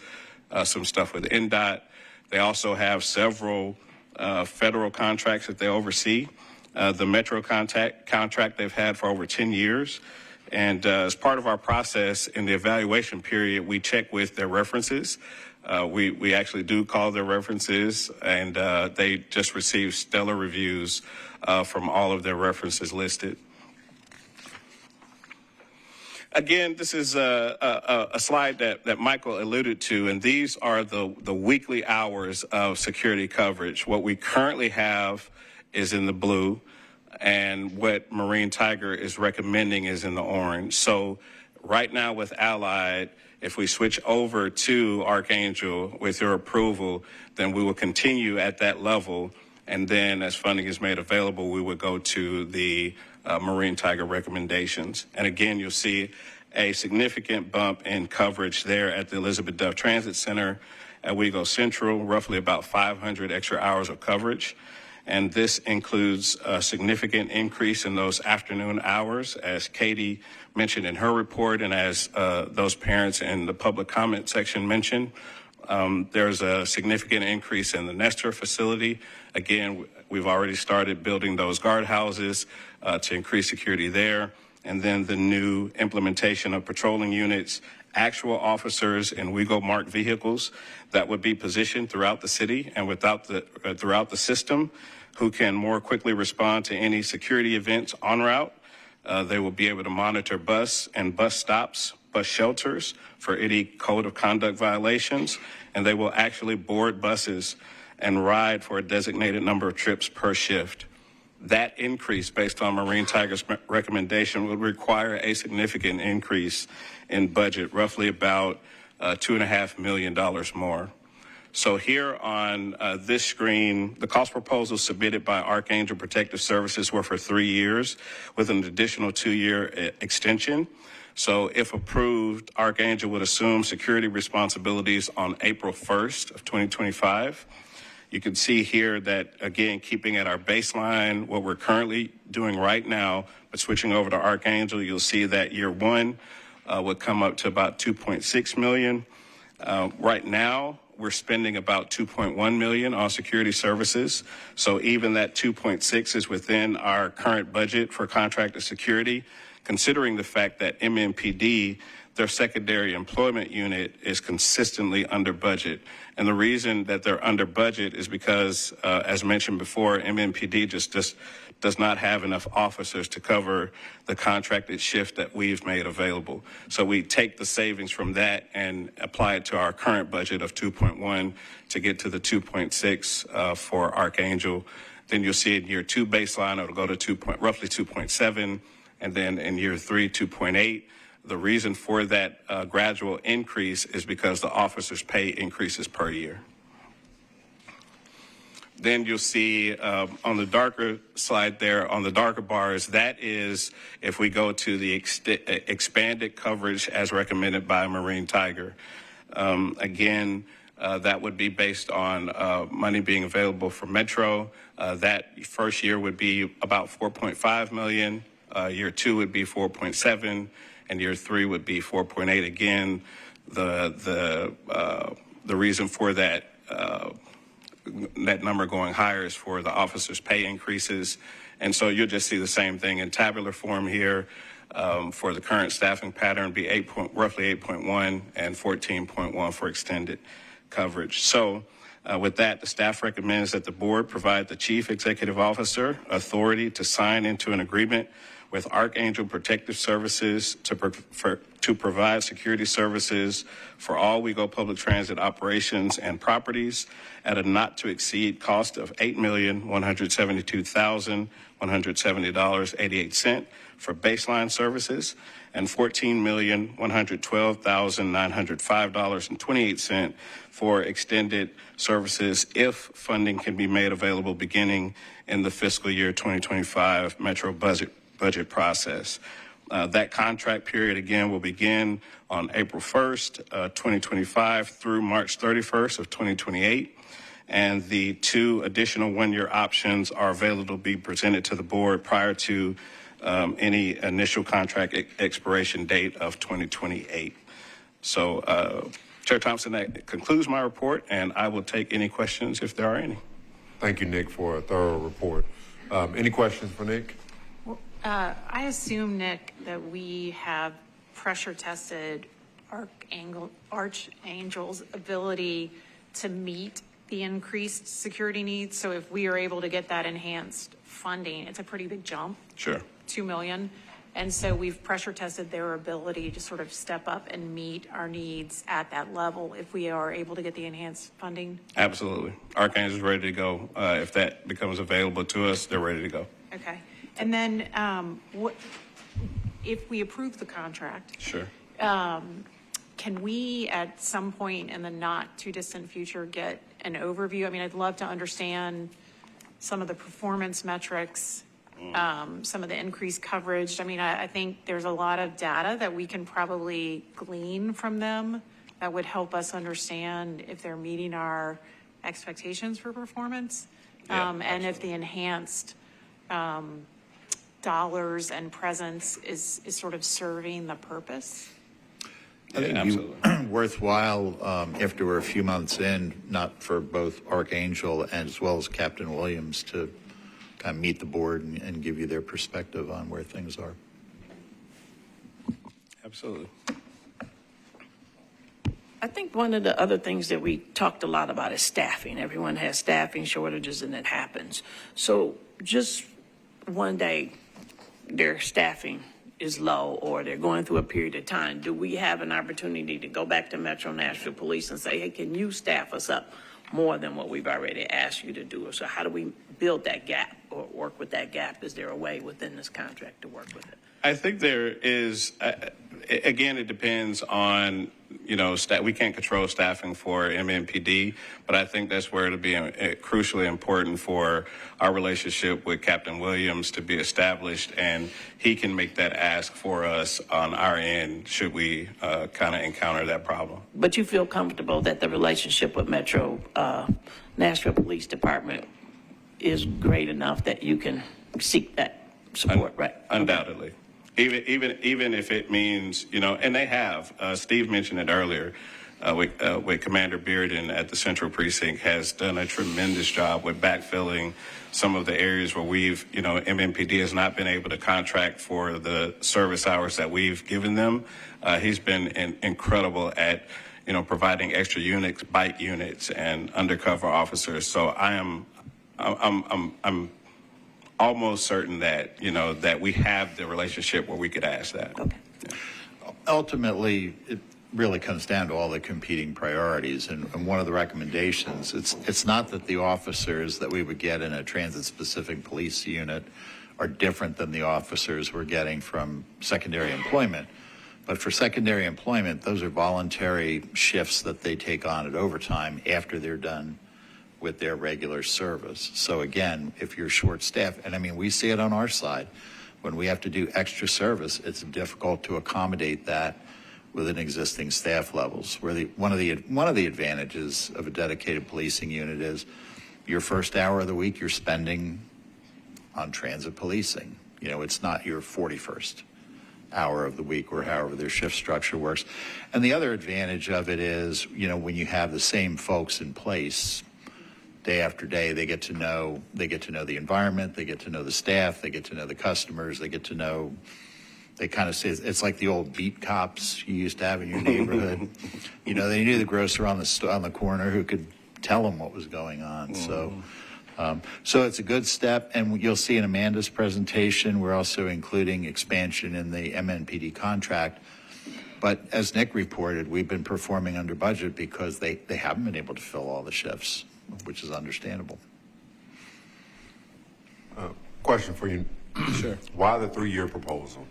some stuff with NDOT. They also have several federal contracts that they oversee. The Metro contract they've had for over 10 years. And as part of our process in the evaluation period, we check with their references. We actually do call their references, and they just received stellar reviews from all of their references listed. Again, this is a slide that Michael alluded to, and these are the weekly hours of security coverage. What we currently have is in the blue, and what Marine Tiger is recommending is in the orange. So right now with Allied, if we switch over to Archangel with your approval, then we will continue at that level, and then as funding is made available, we would go to the Marine Tiger recommendations. And again, you'll see a significant bump in coverage there at the Elizabeth Duff Transit Center at Wego Central, roughly about 500 extra hours of coverage. And this includes a significant increase in those afternoon hours, as Katie mentioned in her report, and as those parents in the public comment section mentioned. There's a significant increase in the Nestor facility. Again, we've already started building those guardhouses to increase security there. And then the new implementation of patrolling units, actual officers in Wego marked vehicles that would be positioned throughout the city and throughout the system, who can more quickly respond to any security events en route. They will be able to monitor bus and bus stops, bus shelters for any code of conduct violations, and they will actually board buses and ride for a designated number of trips per shift. That increase, based on Marine Tiger's recommendation, would require a significant increase in budget, roughly about $2.5 million more. So here on this screen, the cost proposals submitted by Archangel Protective Services were for 3 years with an additional 2-year extension. So if approved, Archangel would assume security responsibilities on April 1st of 2025. You can see here that, again, keeping at our baseline, what we're currently doing right now, but switching over to Archangel, you'll see that year one would come up to about $2.6 million. Right now, we're spending about $2.1 million on security services. So even that 2.6 is within our current budget for contracted security, considering the fact that MMPD, their secondary employment unit, is consistently under budget. And the reason that they're under budget is because, as mentioned before, MMPD just does not have enough officers to cover the contracted shift that we've made available. So we take the savings from that and apply it to our current budget of 2.1 to get to the 2.6 for Archangel. Then you'll see in year two baseline, it'll go to roughly 2.7, and then in year three, 2.8. The reason for that gradual increase is because the officers' pay increases per year. Then you'll see on the darker slide there, on the darker bars, that is if we go to the expanded coverage as recommended by Marine Tiger. Again, that would be based on money being available for Metro. That first year would be about $4.5 million. Year two would be 4.7, and year three would be 4.8. Again, the reason for that number going higher is for the officers' pay increases. And so you'll just see the same thing in tabular form here. For the current staffing pattern, be roughly 8.1 and 14.1 for extended coverage. So with that, the staff recommends that the board provide the chief executive officer authority to sign into an agreement with Archangel Protective Services to provide security services for all Wego public transit operations and properties at a not to exceed cost of $8,172,170.88 for baseline services and $14,112,905.28 for extended services if funding can be made available beginning in the fiscal year 2025 Metro budget process. That contract period, again, will begin on April 1st, 2025 through March 31st of 2028. And the two additional one-year options are available to be presented to the board prior to any initial contract expiration date of 2028. So, Chair Thompson, that concludes my report, and I will take any questions if there are any. Thank you, Nick, for a thorough report. Any questions for Nick? I assume, Nick, that we have pressure tested Archangel's ability to meet the increased security needs. So if we are able to get that enhanced funding, it's a pretty big jump. Sure. $2 million. And so we've pressure tested their ability to sort of step up and meet our needs at that level if we are able to get the enhanced funding. Absolutely. Archangel's ready to go. If that becomes available to us, they're ready to go. Okay. And then what if we approve the contract? Sure. Can we at some point in the not too distant future get an overview? I mean, I'd love to understand some of the performance metrics some of the increased coverage. I mean, I think there's a lot of data that we can probably glean from them that would help us understand if they're meeting our expectations for performance. And if the enhanced dollars and presence is sort of serving the purpose. I think absolutely. Worthwhile, after we're a few months in, not for both Archangel as well as Captain Williams, to kind of meet the board and give you their perspective on where things are. Absolutely. I think one of the other things that we talked a lot about is staffing. Everyone has staffing shortages and it happens. So just one day their staffing is low or they're going through a period of time. Do we have an opportunity to go back to Metro Nashville Police and say, hey, can you staff us up more than what we've already asked you to do? So how do we build that gap or work with that gap? Is there a way within this contract to work with it? I think there is, again, it depends on, we can't control staffing for MNPD, but I think that's where it'll be crucially important for our relationship with Captain Williams to be established, and he can make that ask for us on our end should we kind of encounter that problem. But you feel comfortable that the relationship with Metro Nashville Police Department is great enough that you can seek that support, right? Undoubtedly. Even if it means, and they have, Steve mentioned it earlier, with Commander Bearden at the Central Precinct has done a tremendous job with backfilling some of the areas where we've, MNPD has not been able to contract for the service hours that we've given them. He's been incredible at, providing extra units, bike units, and undercover officers. So I'm almost certain that, that we have the relationship where we could ask that. Okay. Ultimately, it really comes down to all the competing priorities. And one of the recommendations, it's not that the officers that we would get in a transit-specific police unit are different than the officers we're getting from secondary employment. But for secondary employment, those are voluntary shifts that they take on at overtime after they're done with their regular service. So again, if you're short-staffed, and I mean, we see it on our side, when we have to do extra service, it's difficult to accommodate that within existing staff levels. Where one of the advantages of a dedicated policing unit is your first hour of the week you're spending on transit policing. It's not your 41st hour of the week or however their shift structure works. And the other advantage of it is, when you have the same folks in place day after day, they get to know the environment, they get to know the staff, they get to know the customers, they kind of say it's like the old beat cops you used to have in your neighborhood. They knew the grocer on the corner who could tell them what was going on. Mm-hmm. So it's a good step, and you'll see in Amanda's presentation, we're also including expansion in the MNPD contract. But as Nick reported, we've been performing under budget because they haven't been able to fill all the shifts, which is understandable. Question for you. Sure. Why the 3-year proposal?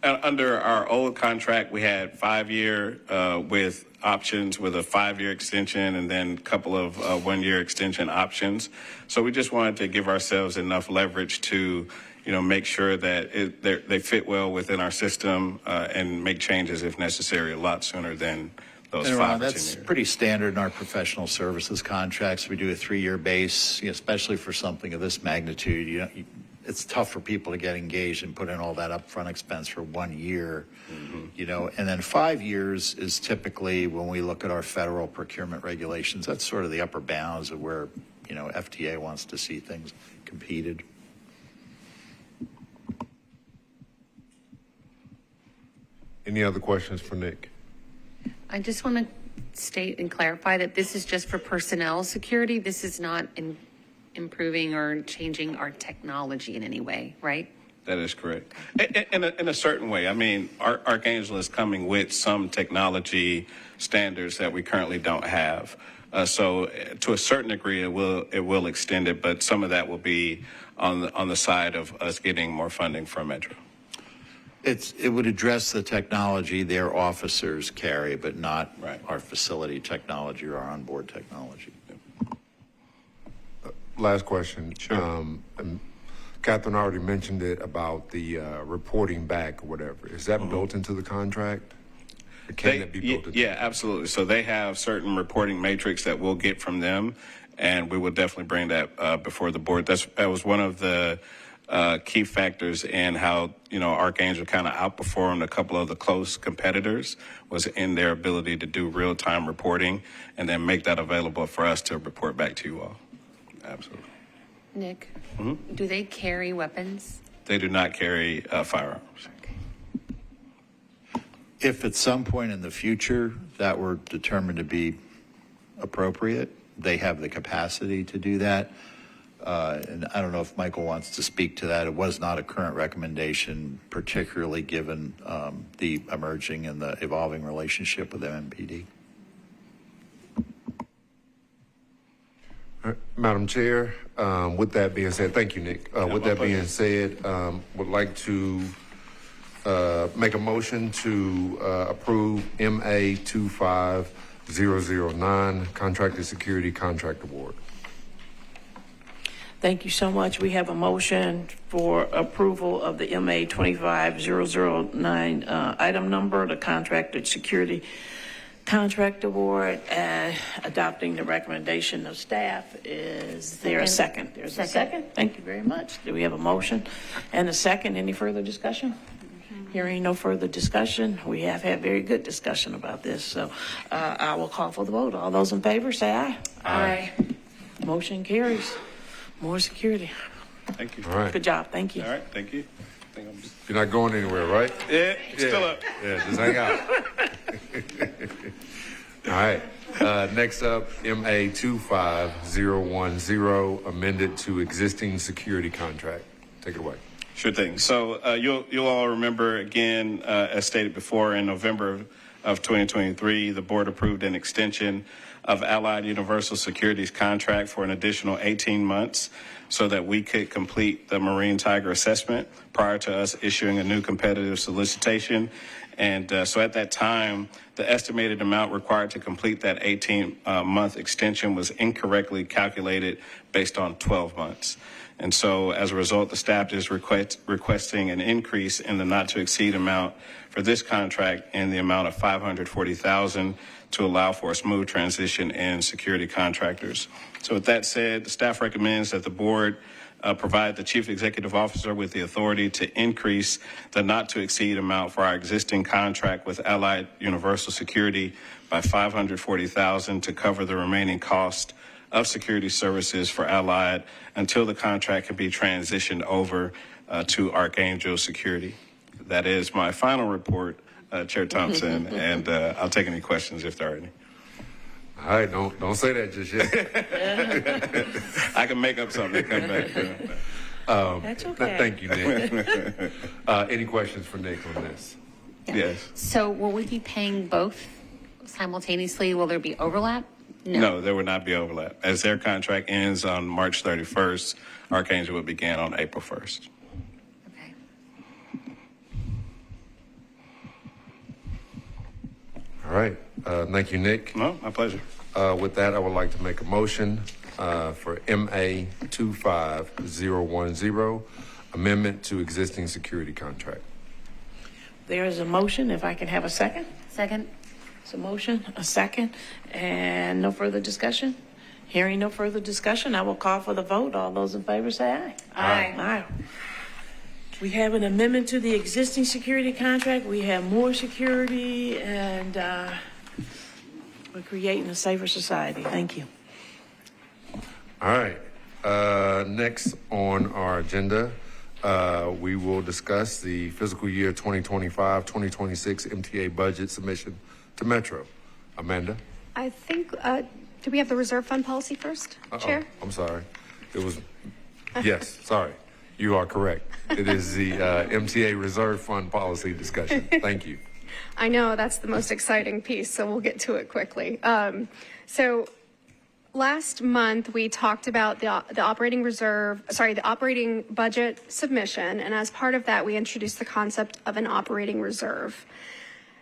Under our old contract, we had 5-year with options with a 5-year extension and then a couple of 1-year extension options. So we just wanted to give ourselves enough leverage to, make sure that they fit well within our system and make changes if necessary a lot sooner than those 5 or 10 years. That's pretty standard in our professional services contracts. We do a 3-year base, especially for something of this magnitude. It's tough for people to get engaged and put in all that upfront expense for 1 year, and then 5 years is typically, when we look at our federal procurement regulations, that's sort of the upper bounds of where, FTA wants to see things competed. Any other questions for Nick? I just want to state and clarify that this is just for personnel security. This is not improving or changing our technology in any way, right? That is correct. In a certain way. I mean, Archangel is coming with some technology standards that we currently don't have. So to a certain degree, it will extend it, but some of that will be on the side of us getting more funding from Metro. It would address the technology their officers carry, but not our facility technology or our onboard technology. Last question. Sure. Catherine already mentioned it about the reporting back or whatever. Is that built into the contract? Or can that be built into Yeah, absolutely. So they have certain reporting matrix that we'll get from them, and we will definitely bring that before the board. That was one of the key factors in how, Archangel kind of outperformed a couple of the close competitors, was in their ability to do real-time reporting and then make that available for us to report back to you all. Absolutely. Nick, do they carry weapons? They do not carry firearms. If at some point in the future that were determined to be appropriate, they have the capacity to do that. And I don't know if Michael wants to speak to that. It was not a current recommendation, particularly given the emerging and the evolving relationship with MMPD. Madam Chair, with that being said, thank you, Nick. With that being said, would like to make a motion to approve MA 25009 Contracted Security Contract Award. Thank you so much. We have a motion for approval of the MA 25009 item number, the Contracted Security Contract Award, and adopting the recommendation of staff. Is there a second? There's a second. Thank you very much. Do we have a motion and a second? Any further discussion? Hearing no further discussion, we have had very good discussion about this. So I will call for the vote. All those in favor, say aye. Aye. Motion carries. More security. Thank you. All right. Good job. Thank you. All right, thank you. You're not going anywhere, right? Yeah, still up. Yeah, just hang out. All right. Next up, MA 25010, amended to existing security contract. Take it away. Sure thing. So you'll all remember, again, as stated before, in November of 2023, the board approved an extension of Allied Universal Security's contract for an additional 18 months so that we could complete the Marine Tiger assessment prior to us issuing a new competitive solicitation. And so at that time, the estimated amount required to complete that 18-month extension was incorrectly calculated based on 12 months. And so as a result, the staff is requesting an increase in the not to exceed amount for this contract in the amount of $540,000 to allow for a smooth transition in security contractors. So with that said, the staff recommends that the board provide the chief executive officer with the authority to increase the not to exceed amount for our existing contract with Allied Universal Security by $540,000 to cover the remaining cost of security services for Allied until the contract can be transitioned over to Archangel Security. That is my final report, Chair Thompson, and I'll take any questions if there are any. All right, don't say that just yet. I can make up something and come back. That's okay. Thank you, Nick. Any questions for Nick on this? Yes. So will we be paying both simultaneously? Will there be overlap? No, there would not be overlap. As their contract ends on March 31st, Archangel will begin on April 1st. Okay. All right. Thank you, Nick. No, my pleasure. With that, I would like to make a motion for MA 25010, amendment to existing security contract. There is a motion. If I can have a second? Second. It's a motion, a second, and no further discussion? Hearing no further discussion, I will call for the vote. All those in favor say aye. Aye. Aye. We have an amendment to the existing security contract. We have more security, and we're creating a safer society. Thank you. All right. Next on our agenda, we will discuss the fiscal year 2025-2026 MTA budget submission to Metro. Amanda? I think, do we have the reserve fund policy first, Chair? I'm sorry. It was, yes, sorry. You are correct. It is the MTA reserve fund policy discussion. Thank you. I know that's the most exciting piece, so we'll get to it quickly. So last month we talked about the operating budget submission, and as part of that we introduced the concept of an operating reserve.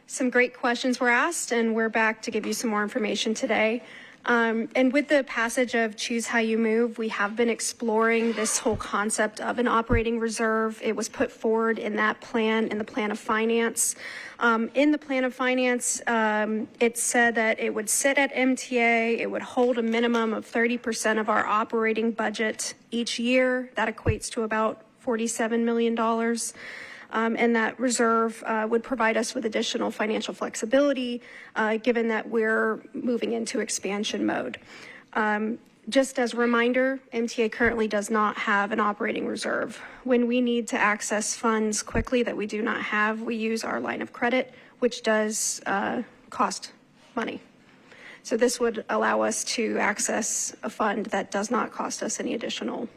Some great questions were asked, and we're back to give you some more information today. And with the passage of Choose How You Move, we have been exploring this whole concept of an operating reserve. It was put forward in that plan, in the plan of finance. In the plan of finance, it said that it would sit at MTA, it would hold a minimum of 30% of our operating budget each year. That equates to about $47 million. And that reserve would provide us with additional financial flexibility, given that we're moving into expansion mode. Just as a reminder, MTA currently does not have an operating reserve. When we need to access funds quickly that we do not have, we use our line of credit, which does cost money. So this would allow us to access a fund that does not cost us any additional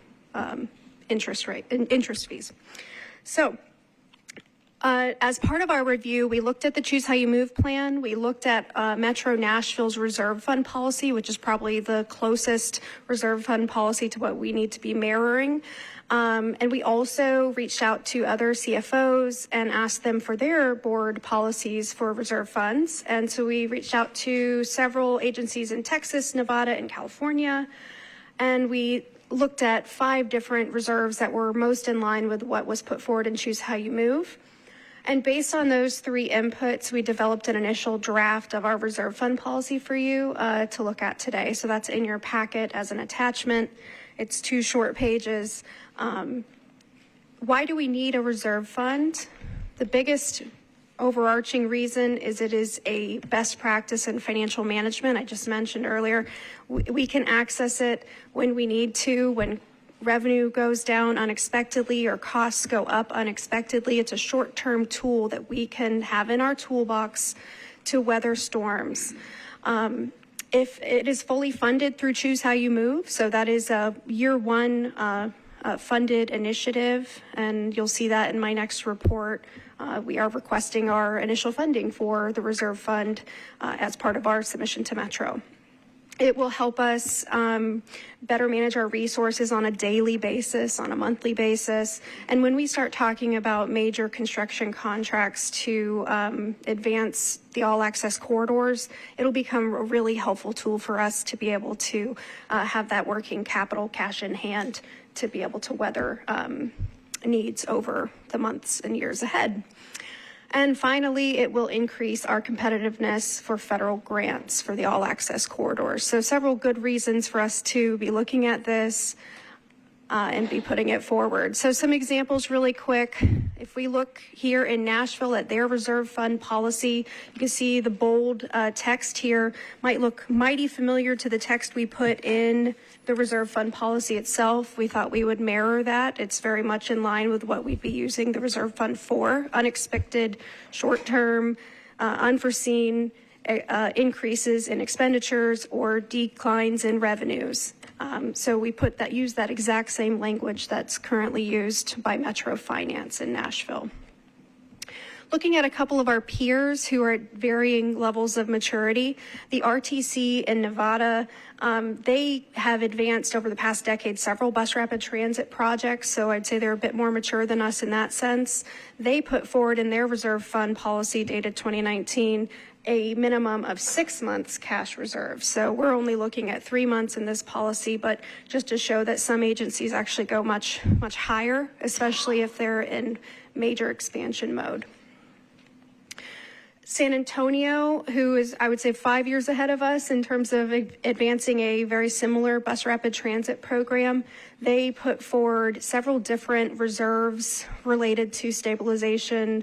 interest fees. So, as part of our review, we looked at the Choose How You Move plan. We looked at Metro Nashville's reserve fund policy, which is probably the closest reserve fund policy to what we need to be mirroring. And we also reached out to other CFOs and asked them for their board policies for reserve funds. And so we reached out to several agencies in Texas, Nevada, and California. And we looked at 5 different reserves that were most in line with what was put forward in Choose How You Move. And based on those 3 inputs, we developed an initial draft of our reserve fund policy for you to look at today. So that's in your packet as an attachment. It's 2 short pages. Why do we need a reserve fund? The biggest overarching reason is it is a best practice in financial management. I just mentioned earlier, we can access it when we need to, when revenue goes down unexpectedly or costs go up unexpectedly. It's a short-term tool that we can have in our toolbox to weather storms. If it is fully funded through Choose How You Move, so that is a year 1 funded initiative, and you'll see that in my next report. We are requesting our initial funding for the reserve fund as part of our submission to Metro. It will help us better manage our resources on a daily basis, on a monthly basis. And when we start talking about major construction contracts to advance the all-access corridors, it'll become a really helpful tool for us to be able to have that working capital cash in hand to be able to weather needs over the months and years ahead. And finally, it will increase our competitiveness for federal grants for the all-access corridors. So several good reasons for us to be looking at this and be putting it forward. So some examples really quick. If we look here in Nashville at their reserve fund policy, you can see the bold text here might look mighty familiar to the text we put in the reserve fund policy itself. We thought we would mirror that. It's very much in line with what we'd be using the reserve fund for: unexpected, short-term, unforeseen increases in expenditures or declines in revenues. So we use that exact same language that's currently used by Metro Finance in Nashville. Looking at a couple of our peers who are at varying levels of maturity, the RTC in Nevada, they have advanced over the past decade several bus rapid transit projects, so I'd say they're a bit more mature than us in that sense. They put forward in their reserve fund policy dated 2019 a minimum of 6 months cash reserve. So we're only looking at 3 months in this policy, but just to show that some agencies actually go much higher, especially if they're in major expansion mode. San Antonio, who is, I would say, 5 years ahead of us in terms of advancing a very similar bus rapid transit program, they put forward several different reserves related to stabilization,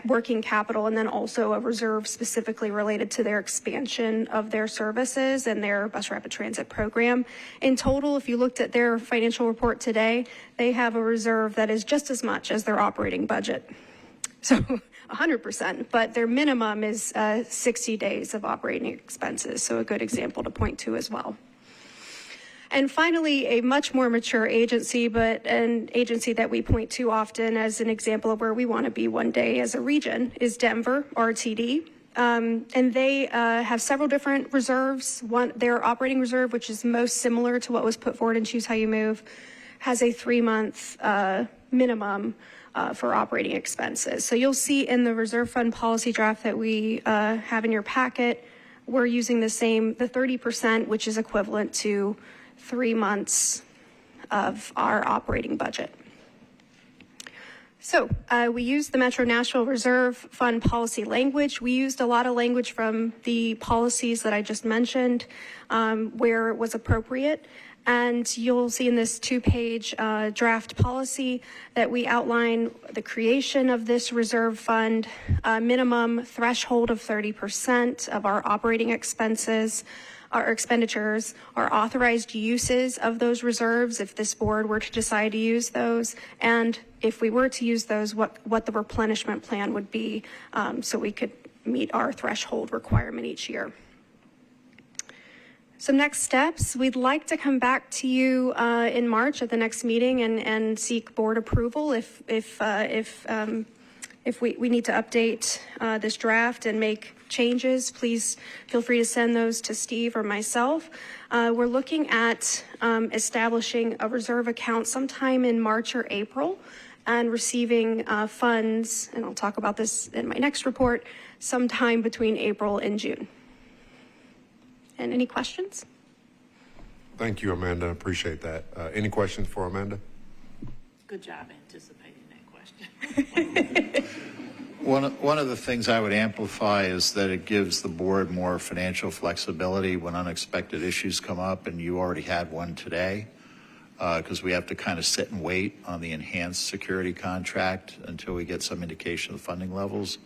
working capital, and then also a reserve specifically related to their expansion of their services and their bus rapid transit program. In total, if you looked at their financial report today, they have a reserve that is just as much as their operating budget. So 100%, but their minimum is 60 days of operating expenses. So a good example to point to as well. And finally, a much more mature agency, but an agency that we point to often as an example of where we want to be one day as a region, is Denver, RTD. And they have several different reserves. Their operating reserve, which is most similar to what was put forward in Choose How You Move, has a 3-month minimum for operating expenses. So you'll see in the reserve fund policy draft that we have in your packet, we're using the 30%, which is equivalent to 3 months of our operating budget. So we used the Metro Nashville Reserve Fund policy language. We used a lot of language from the policies that I just mentioned where it was appropriate. And you'll see in this 2-page draft policy that we outline the creation of this reserve fund, a minimum threshold of 30% of our operating expenses, our expenditures, our authorized uses of those reserves if this board were to decide to use those, and if we were to use those, what the replenishment plan would be so we could meet our threshold requirement each year. So next steps, we'd like to come back to you in March at the next meeting and seek board approval if we need to update this draft and make changes. Please feel free to send those to Steve or myself. We're looking at establishing a reserve account sometime in March or April and receiving funds, and I'll talk about this in my next report, sometime between April and June. And any questions? Thank you, Amanda. Appreciate that. Any questions for Amanda? Good job anticipating that question. One of the things I would amplify is that it gives the board more financial flexibility when unexpected issues come up, and you already had one today, because we have to kind of sit and wait on the enhanced security contract until we get some indication of the funding levels,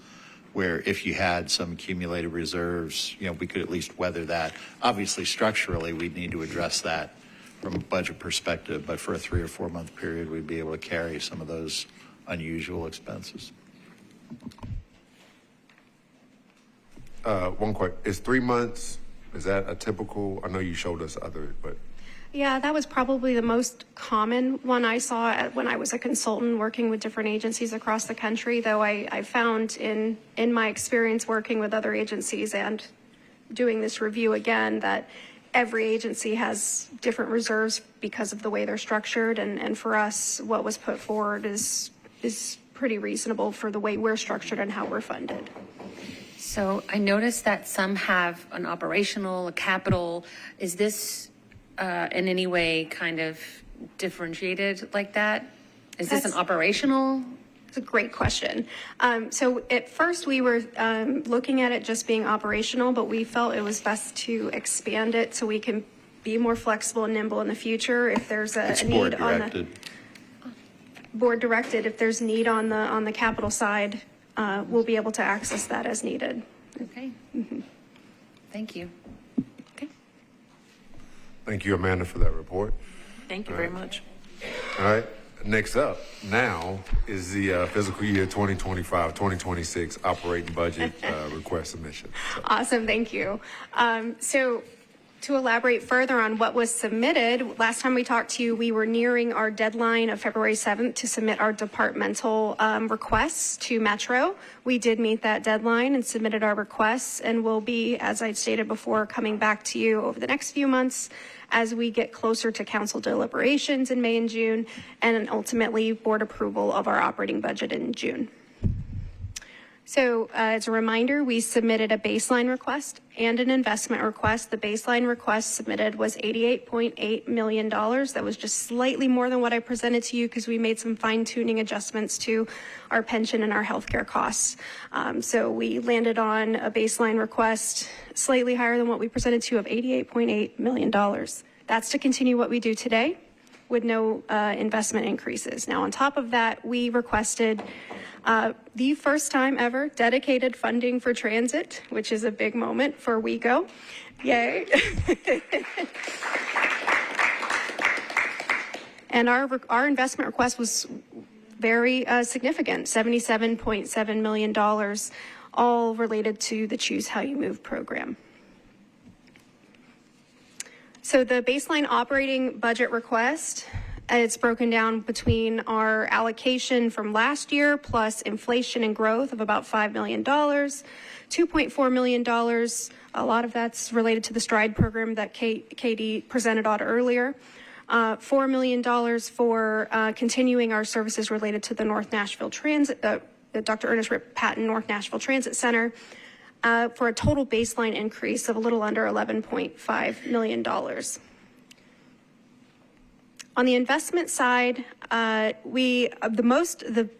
where if you had some accumulated reserves, we could at least weather that. Obviously, structurally, we'd need to address that from a budget perspective, but for a 3 or 4 month period, we'd be able to carry some of those unusual expenses. One question. Is 3 months, is that a typical, I know you showed us other, but. Yeah, that was probably the most common one I saw when I was a consultant working with different agencies across the country, though I found in my experience working with other agencies and doing this review again that every agency has different reserves because of the way they're structured, and for us, what was put forward is pretty reasonable for the way we're structured and how we're funded. So I noticed that some have an operational, a capital. Is this in any way kind of differentiated like that? Is this an operational? It's a great question. So at first we were looking at it just being operational, but we felt it was best to expand it so we can be more flexible and nimble in the future if there's a need on the board directed. If there's need on the capital side, we'll be able to access that as needed. Okay. Thank you. Thank you, Amanda, for that report. Thank you very much. All right. Next up now is the fiscal year 2025-2026 operating budget request submission. So. Awesome, thank you. So to elaborate further on what was submitted, last time we talked to you, we were nearing our deadline of February 7th to submit our departmental requests to Metro. We did meet that deadline and submitted our requests, and will be, as I stated before, coming back to you over the next few months as we get closer to council deliberations in May and June, and ultimately board approval of our operating budget in June. So as a reminder, we submitted a baseline request and an investment request. The baseline request submitted was $88.8 million. That was just slightly more than what I presented to you because we made some fine-tuning adjustments to our pension and our healthcare costs. So we landed on a baseline request slightly higher than what we presented to you of $88.8 million. That's to continue what we do today with no investment increases. Now, on top of that, we requested the first time ever dedicated funding for transit, which is a big moment for WeGo. Yay. And our investment request was very significant, $77.7 million, all related to the Choose How You Move program. So the baseline operating budget request, it's broken down between our allocation from last year plus inflation and growth of about $5 million, $2.4 million. A lot of that's related to the STRIDE program that Katie presented on earlier. $4 million for continuing our services related to the North Nashville Transit, the Dr. Ernest Rip Patton North Nashville Transit Center. for a total baseline increase of a little under $11.5 million. On the investment side, the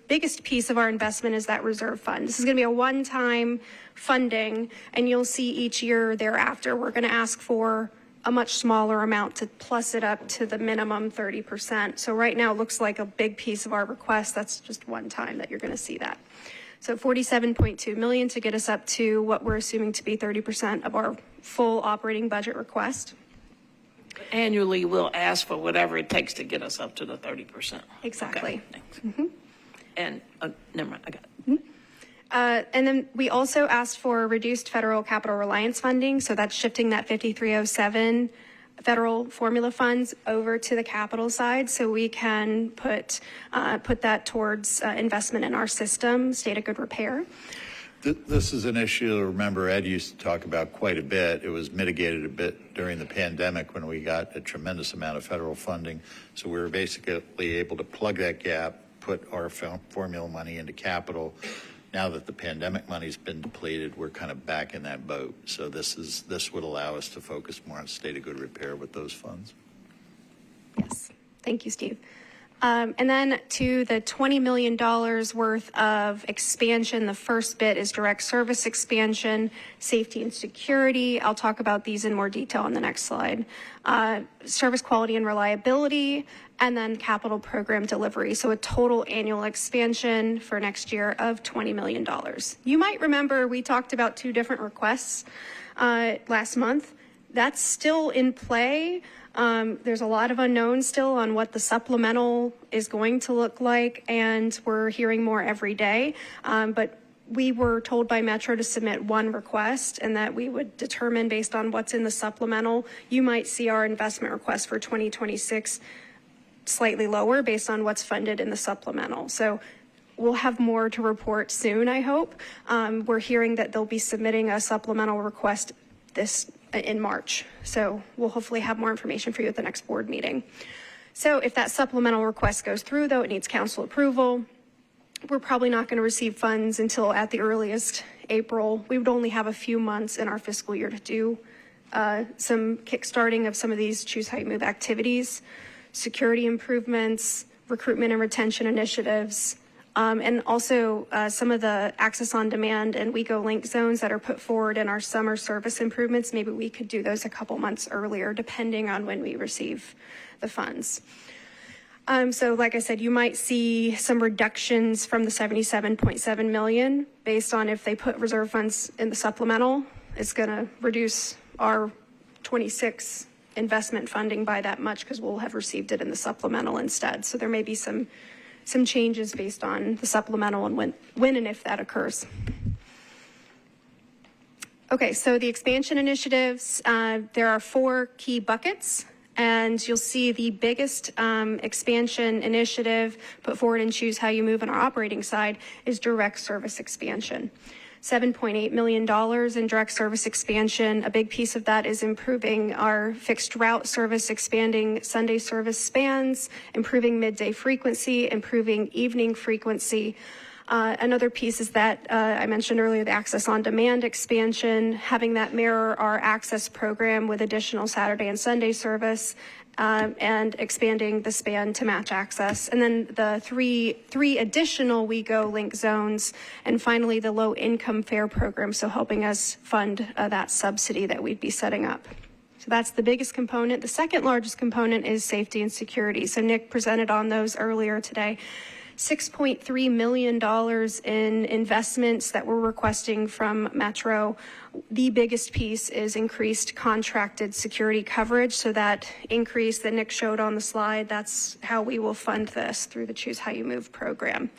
biggest piece of our investment is that reserve fund. This is going to be a one-time funding, and you'll see each year thereafter we're going to ask for a much smaller amount to plus it up to the minimum 30%. So right now it looks like a big piece of our request. That's just one time that you're going to see that. So $47.2 million to get us up to what we're assuming to be 30% of our full operating budget request. Annually, we'll ask for whatever it takes to get us up to the 30%. Exactly. Okay, thanks. And never mind, I got it. And then we also asked for reduced federal capital reliance funding. So that's shifting that 5307 federal formula funds over to the capital side so we can put that towards investment in our system, state of good repair. This is an issue, remember, Ed used to talk about quite a bit. It was mitigated a bit during the pandemic when we got a tremendous amount of federal funding. So we were basically able to plug that gap, put our formula money into capital. Now that the pandemic money's been depleted, we're kind of back in that boat. So this would allow us to focus more on state of good repair with those funds. Yes. Thank you, Steve. And then to the $20 million worth of expansion, the first bit is direct service expansion, safety and security. I'll talk about these in more detail on the next slide. Service quality and reliability, and then capital program delivery. So a total annual expansion for next year of $20 million. You might remember we talked about two different requests last month. That's still in play. There's a lot of unknowns still on what the supplemental is going to look like, and we're hearing more every day. But we were told by Metro to submit one request and that we would determine based on what's in the supplemental. You might see our investment request for 2026 slightly lower based on what's funded in the supplemental. So we'll have more to report soon, I hope. We're hearing that they'll be submitting a supplemental request in March. So we'll hopefully have more information for you at the next board meeting. So if that supplemental request goes through, though, it needs council approval. We're probably not going to receive funds until at the earliest April. We would only have a few months in our fiscal year to do some kickstarting of some of these Choose How You Move activities, security improvements, recruitment and retention initiatives, and also some of the access on demand and WeGo link zones that are put forward in our summer service improvements. Maybe we could do those a couple months earlier, depending on when we receive the funds. So like I said, you might see some reductions from the $77.7 million based on if they put reserve funds in the supplemental. It's going to reduce our 26 investment funding by that much because we'll have received it in the supplemental instead. So there may be some changes based on the supplemental and when and if that occurs. Okay, so the expansion initiatives, there are 4 key buckets, and you'll see the biggest expansion initiative put forward in Choose How You Move on our operating side is direct service expansion. $7.8 million in direct service expansion. A big piece of that is improving our fixed route service, expanding Sunday service spans, improving midday frequency, improving evening frequency. Another piece is that I mentioned earlier, the access on demand expansion, having that mirror our access program with additional Saturday and Sunday service, and expanding the span to match access. And then the three additional WeGo link zones, and finally the low income fare program, so helping us fund that subsidy that we'd be setting up. So that's the biggest component. The second largest component is safety and security. So Nick presented on those earlier today. $6.3 million in investments that we're requesting from Metro. The biggest piece is increased contracted security coverage. So that increase that Nick showed on the slide, that's how we will fund this through the Choose How You Move program.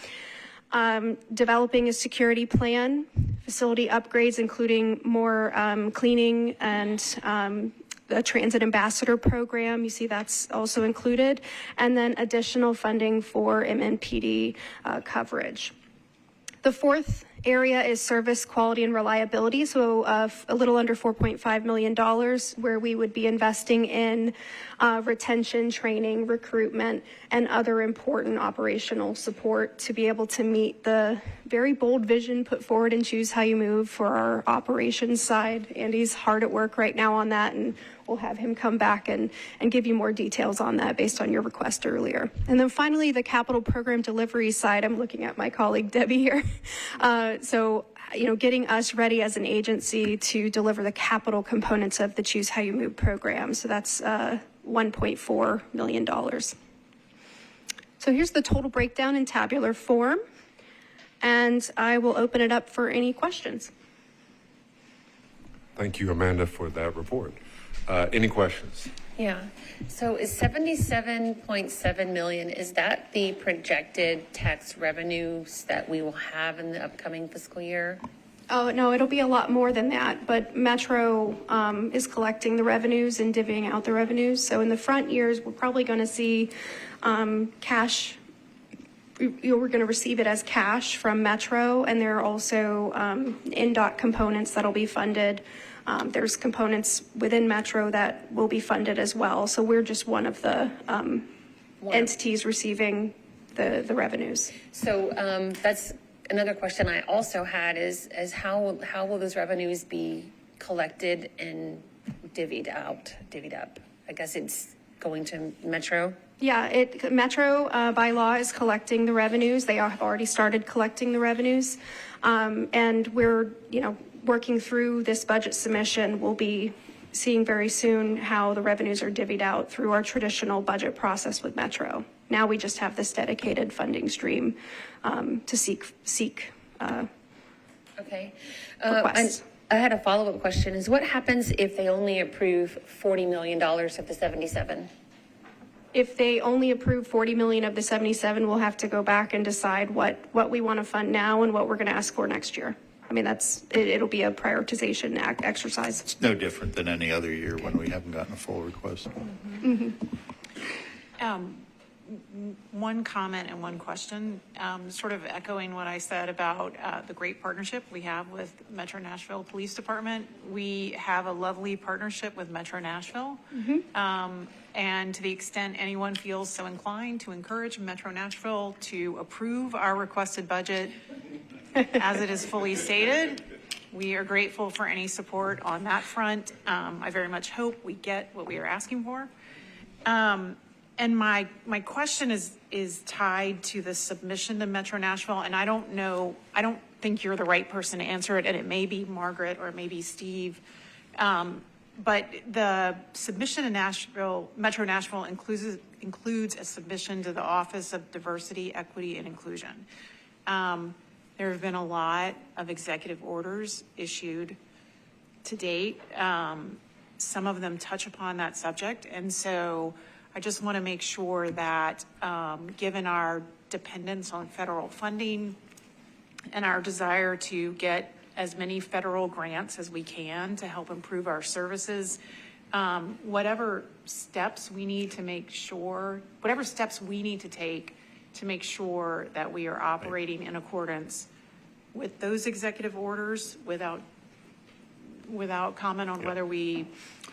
Developing a security plan, facility upgrades, including more cleaning and the Transit Ambassador program, you see that's also included, and then additional funding for MNPD coverage. The fourth area is service quality and reliability, so a little under $4.5 million, where we would be investing in retention, training, recruitment, and other important operational support to be able to meet the very bold vision put forward in Choose How You Move for our operations side. Andy's hard at work right now on that, and we'll have him come back and give you more details on that based on your request earlier. And then finally, the capital program delivery side, I'm looking at my colleague Debbie here. So, getting us ready as an agency to deliver the capital components of the Choose How You Move program. So that's $1.4 million. So here's the total breakdown in tabular form, and I will open it up for any questions. Thank you, Amanda, for that report. Any questions? Yeah. So is 77.7 million, is that the projected tax revenues that we will have in the upcoming fiscal year? Oh, no, it'll be a lot more than that, but Metro is collecting the revenues and divvying out the revenues. So in the front years, we're probably going to see cash. We're going to receive it as cash from Metro, and there are also NDOT components that'll be funded. There's components within Metro that will be funded as well. So we're just one of the entities receiving the revenues. So that's another question I also had is how will those revenues be collected and divvied up? I guess it's going to Metro? Yeah, Metro by law is collecting the revenues. They have already started collecting the revenues. And we're, working through this budget submission. We'll be seeing very soon how the revenues are divvied out through our traditional budget process with Metro. Now we just have this dedicated funding stream to seek Okay. requests. I had a follow-up question is what happens if they only approve $40 million of the 77? If they only approve 40 million of the 77, we'll have to go back and decide what we want to fund now and what we're going to ask for next year. I mean, it'll be a prioritization exercise. It's no different than any other year when we haven't gotten a full request. One comment and one question, sort of echoing what I said about the great partnership we have with Metro Nashville Police Department. We have a lovely partnership with Metro Nashville. And to the extent anyone feels so inclined to encourage Metro Nashville to approve our requested budget as it is fully stated, we are grateful for any support on that front. I very much hope we get what we are asking for. And my question is tied to the submission to Metro Nashville, and I don't think you're the right person to answer it, and it may be Margaret or it may be Steve. But the submission to Metro Nashville includes a submission to the Office of Diversity, Equity, and Inclusion. There have been a lot of executive orders issued to date. Some of them touch upon that subject, and so I just want to make sure that given our dependence on federal funding and our desire to get as many federal grants as we can to help improve our services, whatever steps we need to take to make sure that we are operating in accordance with those executive orders without comment on whether we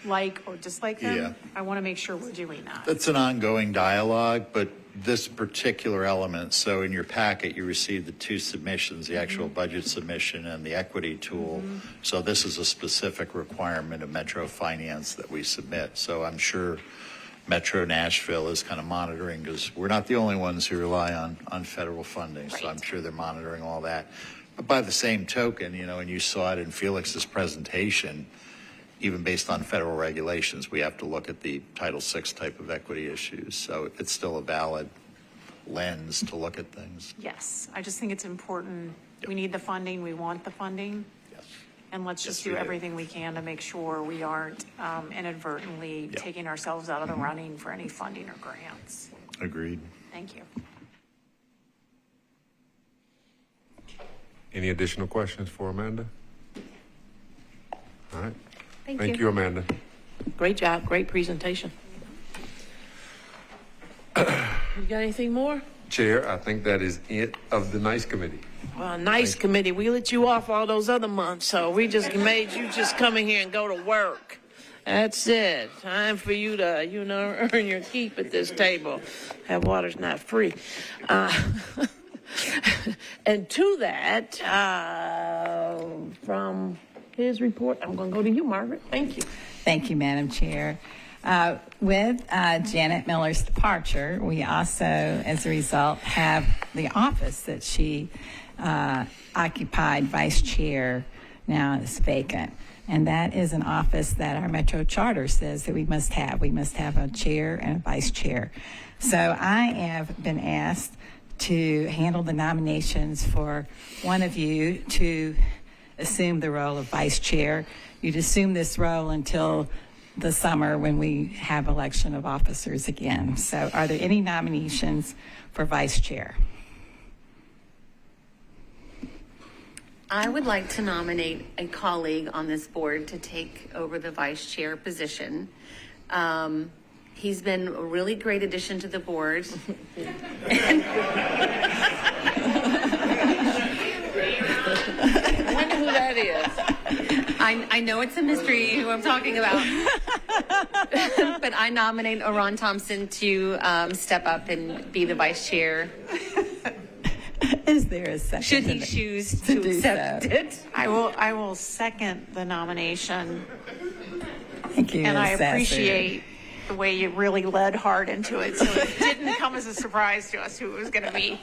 like or dislike them. Yeah. I want to make sure we're doing that. That's an ongoing dialogue, but this particular element, so in your packet, you received the two submissions, the actual budget submission and the equity tool. So this is a specific requirement of Metro Finance that we submit. So I'm sure Metro Nashville is kind of monitoring, because we're not the only ones who rely on federal funding. Right. So I'm sure they're monitoring all that. But by the same token, and you saw it in Felix's presentation, even based on federal regulations, we have to look at the Title VI type of equity issues. So it's still a valid lens to look at things. Yes, I just think it's important. Yep. We need the funding. We want the funding. Yes. And let's just do everything we can to make sure we aren't inadvertently taking ourselves out of the running for any funding or grants. Agreed. Thank you. Any additional questions for Amanda? All right. Thank you, Amanda. Great job, great presentation. You got anything more? Chair, I think that is it of the NICE committee. Well, nice committee. We let you off all those other months, so we just made you just come in here and go to work. That's it. Time for you to, earn your keep at this table. That water's not free. And to that, from his report, I'm going to go to you, Margaret. Thank you. Thank you, Madam Chair. With Janet Miller's departure, we also, as a result, have the office that she occupied, vice chair, now is vacant. And that is an office that our Metro Charter says that we must have. We must have a chair and a vice chair. So I have been asked to handle the nominations for one of you to assume the role of vice chair. You'd assume this role until the summer when we have election of officers again. So are there any nominations for vice chair? I would like to nominate a colleague on this board to take over the vice chair position. He's been a really great addition to the board. I wonder who that is. I know it's a mystery who I'm talking about. But I nominate Oron Thompson to step up and be the vice chair. Is there a second? Should he choose to accept it? I will second the nomination. Thank you, And I Sassy. appreciate the way you really led hard into it, so it didn't come as a surprise to us who it was going to be.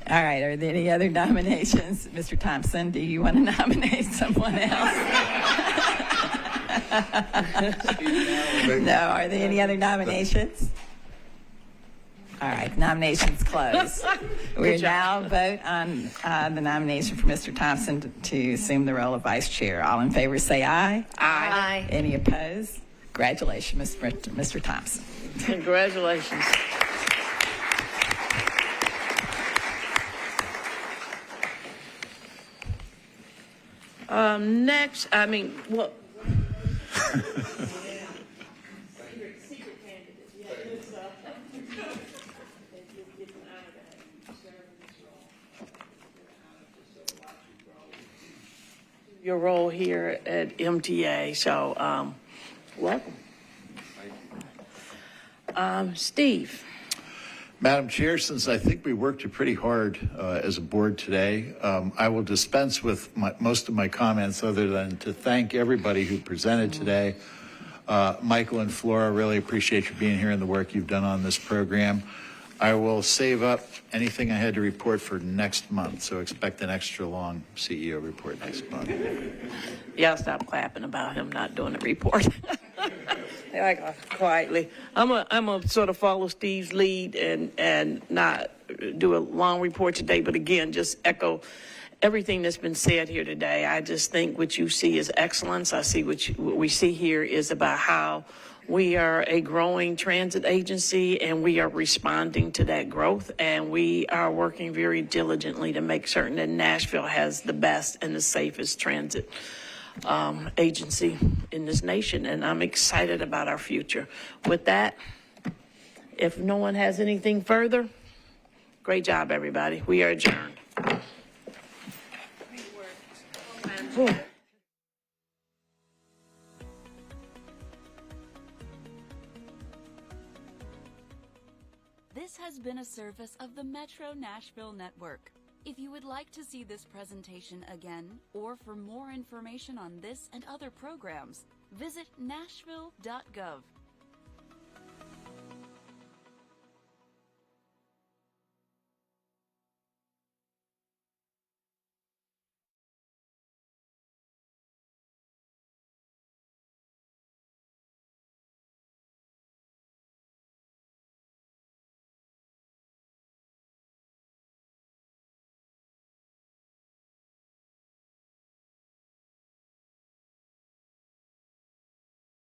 All right, are there any other nominations? Mr. Thompson, do you want to nominate someone else? No, are there any other nominations? All right, nominations closed. We now vote on the nomination for Mr. Thompson to assume the role of vice chair. All in favor say aye. Aye. Any opposed? Congratulations, Mr. Thompson. Congratulations. Next, well. Your role here at MTA, so welcome. Steve. Madam Chair, since I think we worked pretty hard as a board today, I will dispense with most of my comments other than to thank everybody who presented today. Michael and Flora, really appreciate you being here and the work you've done on this program. I will save up anything I had to report for next month, so expect an extra long CEO report next month. Y'all stop clapping about him not doing the report. Like quietly. I'm a sort of follow Steve's lead and not do a long report today, but again, just echo everything that's been said here today. I just think what you see is excellence. I see what we see here is about how we are a growing transit agency and we are responding to that growth, and we are working very diligently to make certain that Nashville has the best and the safest transit agency in this nation, and I'm excited about our future. With that, if no one has anything further, great job, everybody. We are adjourned. This has been a service of the Metro Nashville Network. If you would like to see this presentation again, or for more information on this and other programs, visit nashville.gov.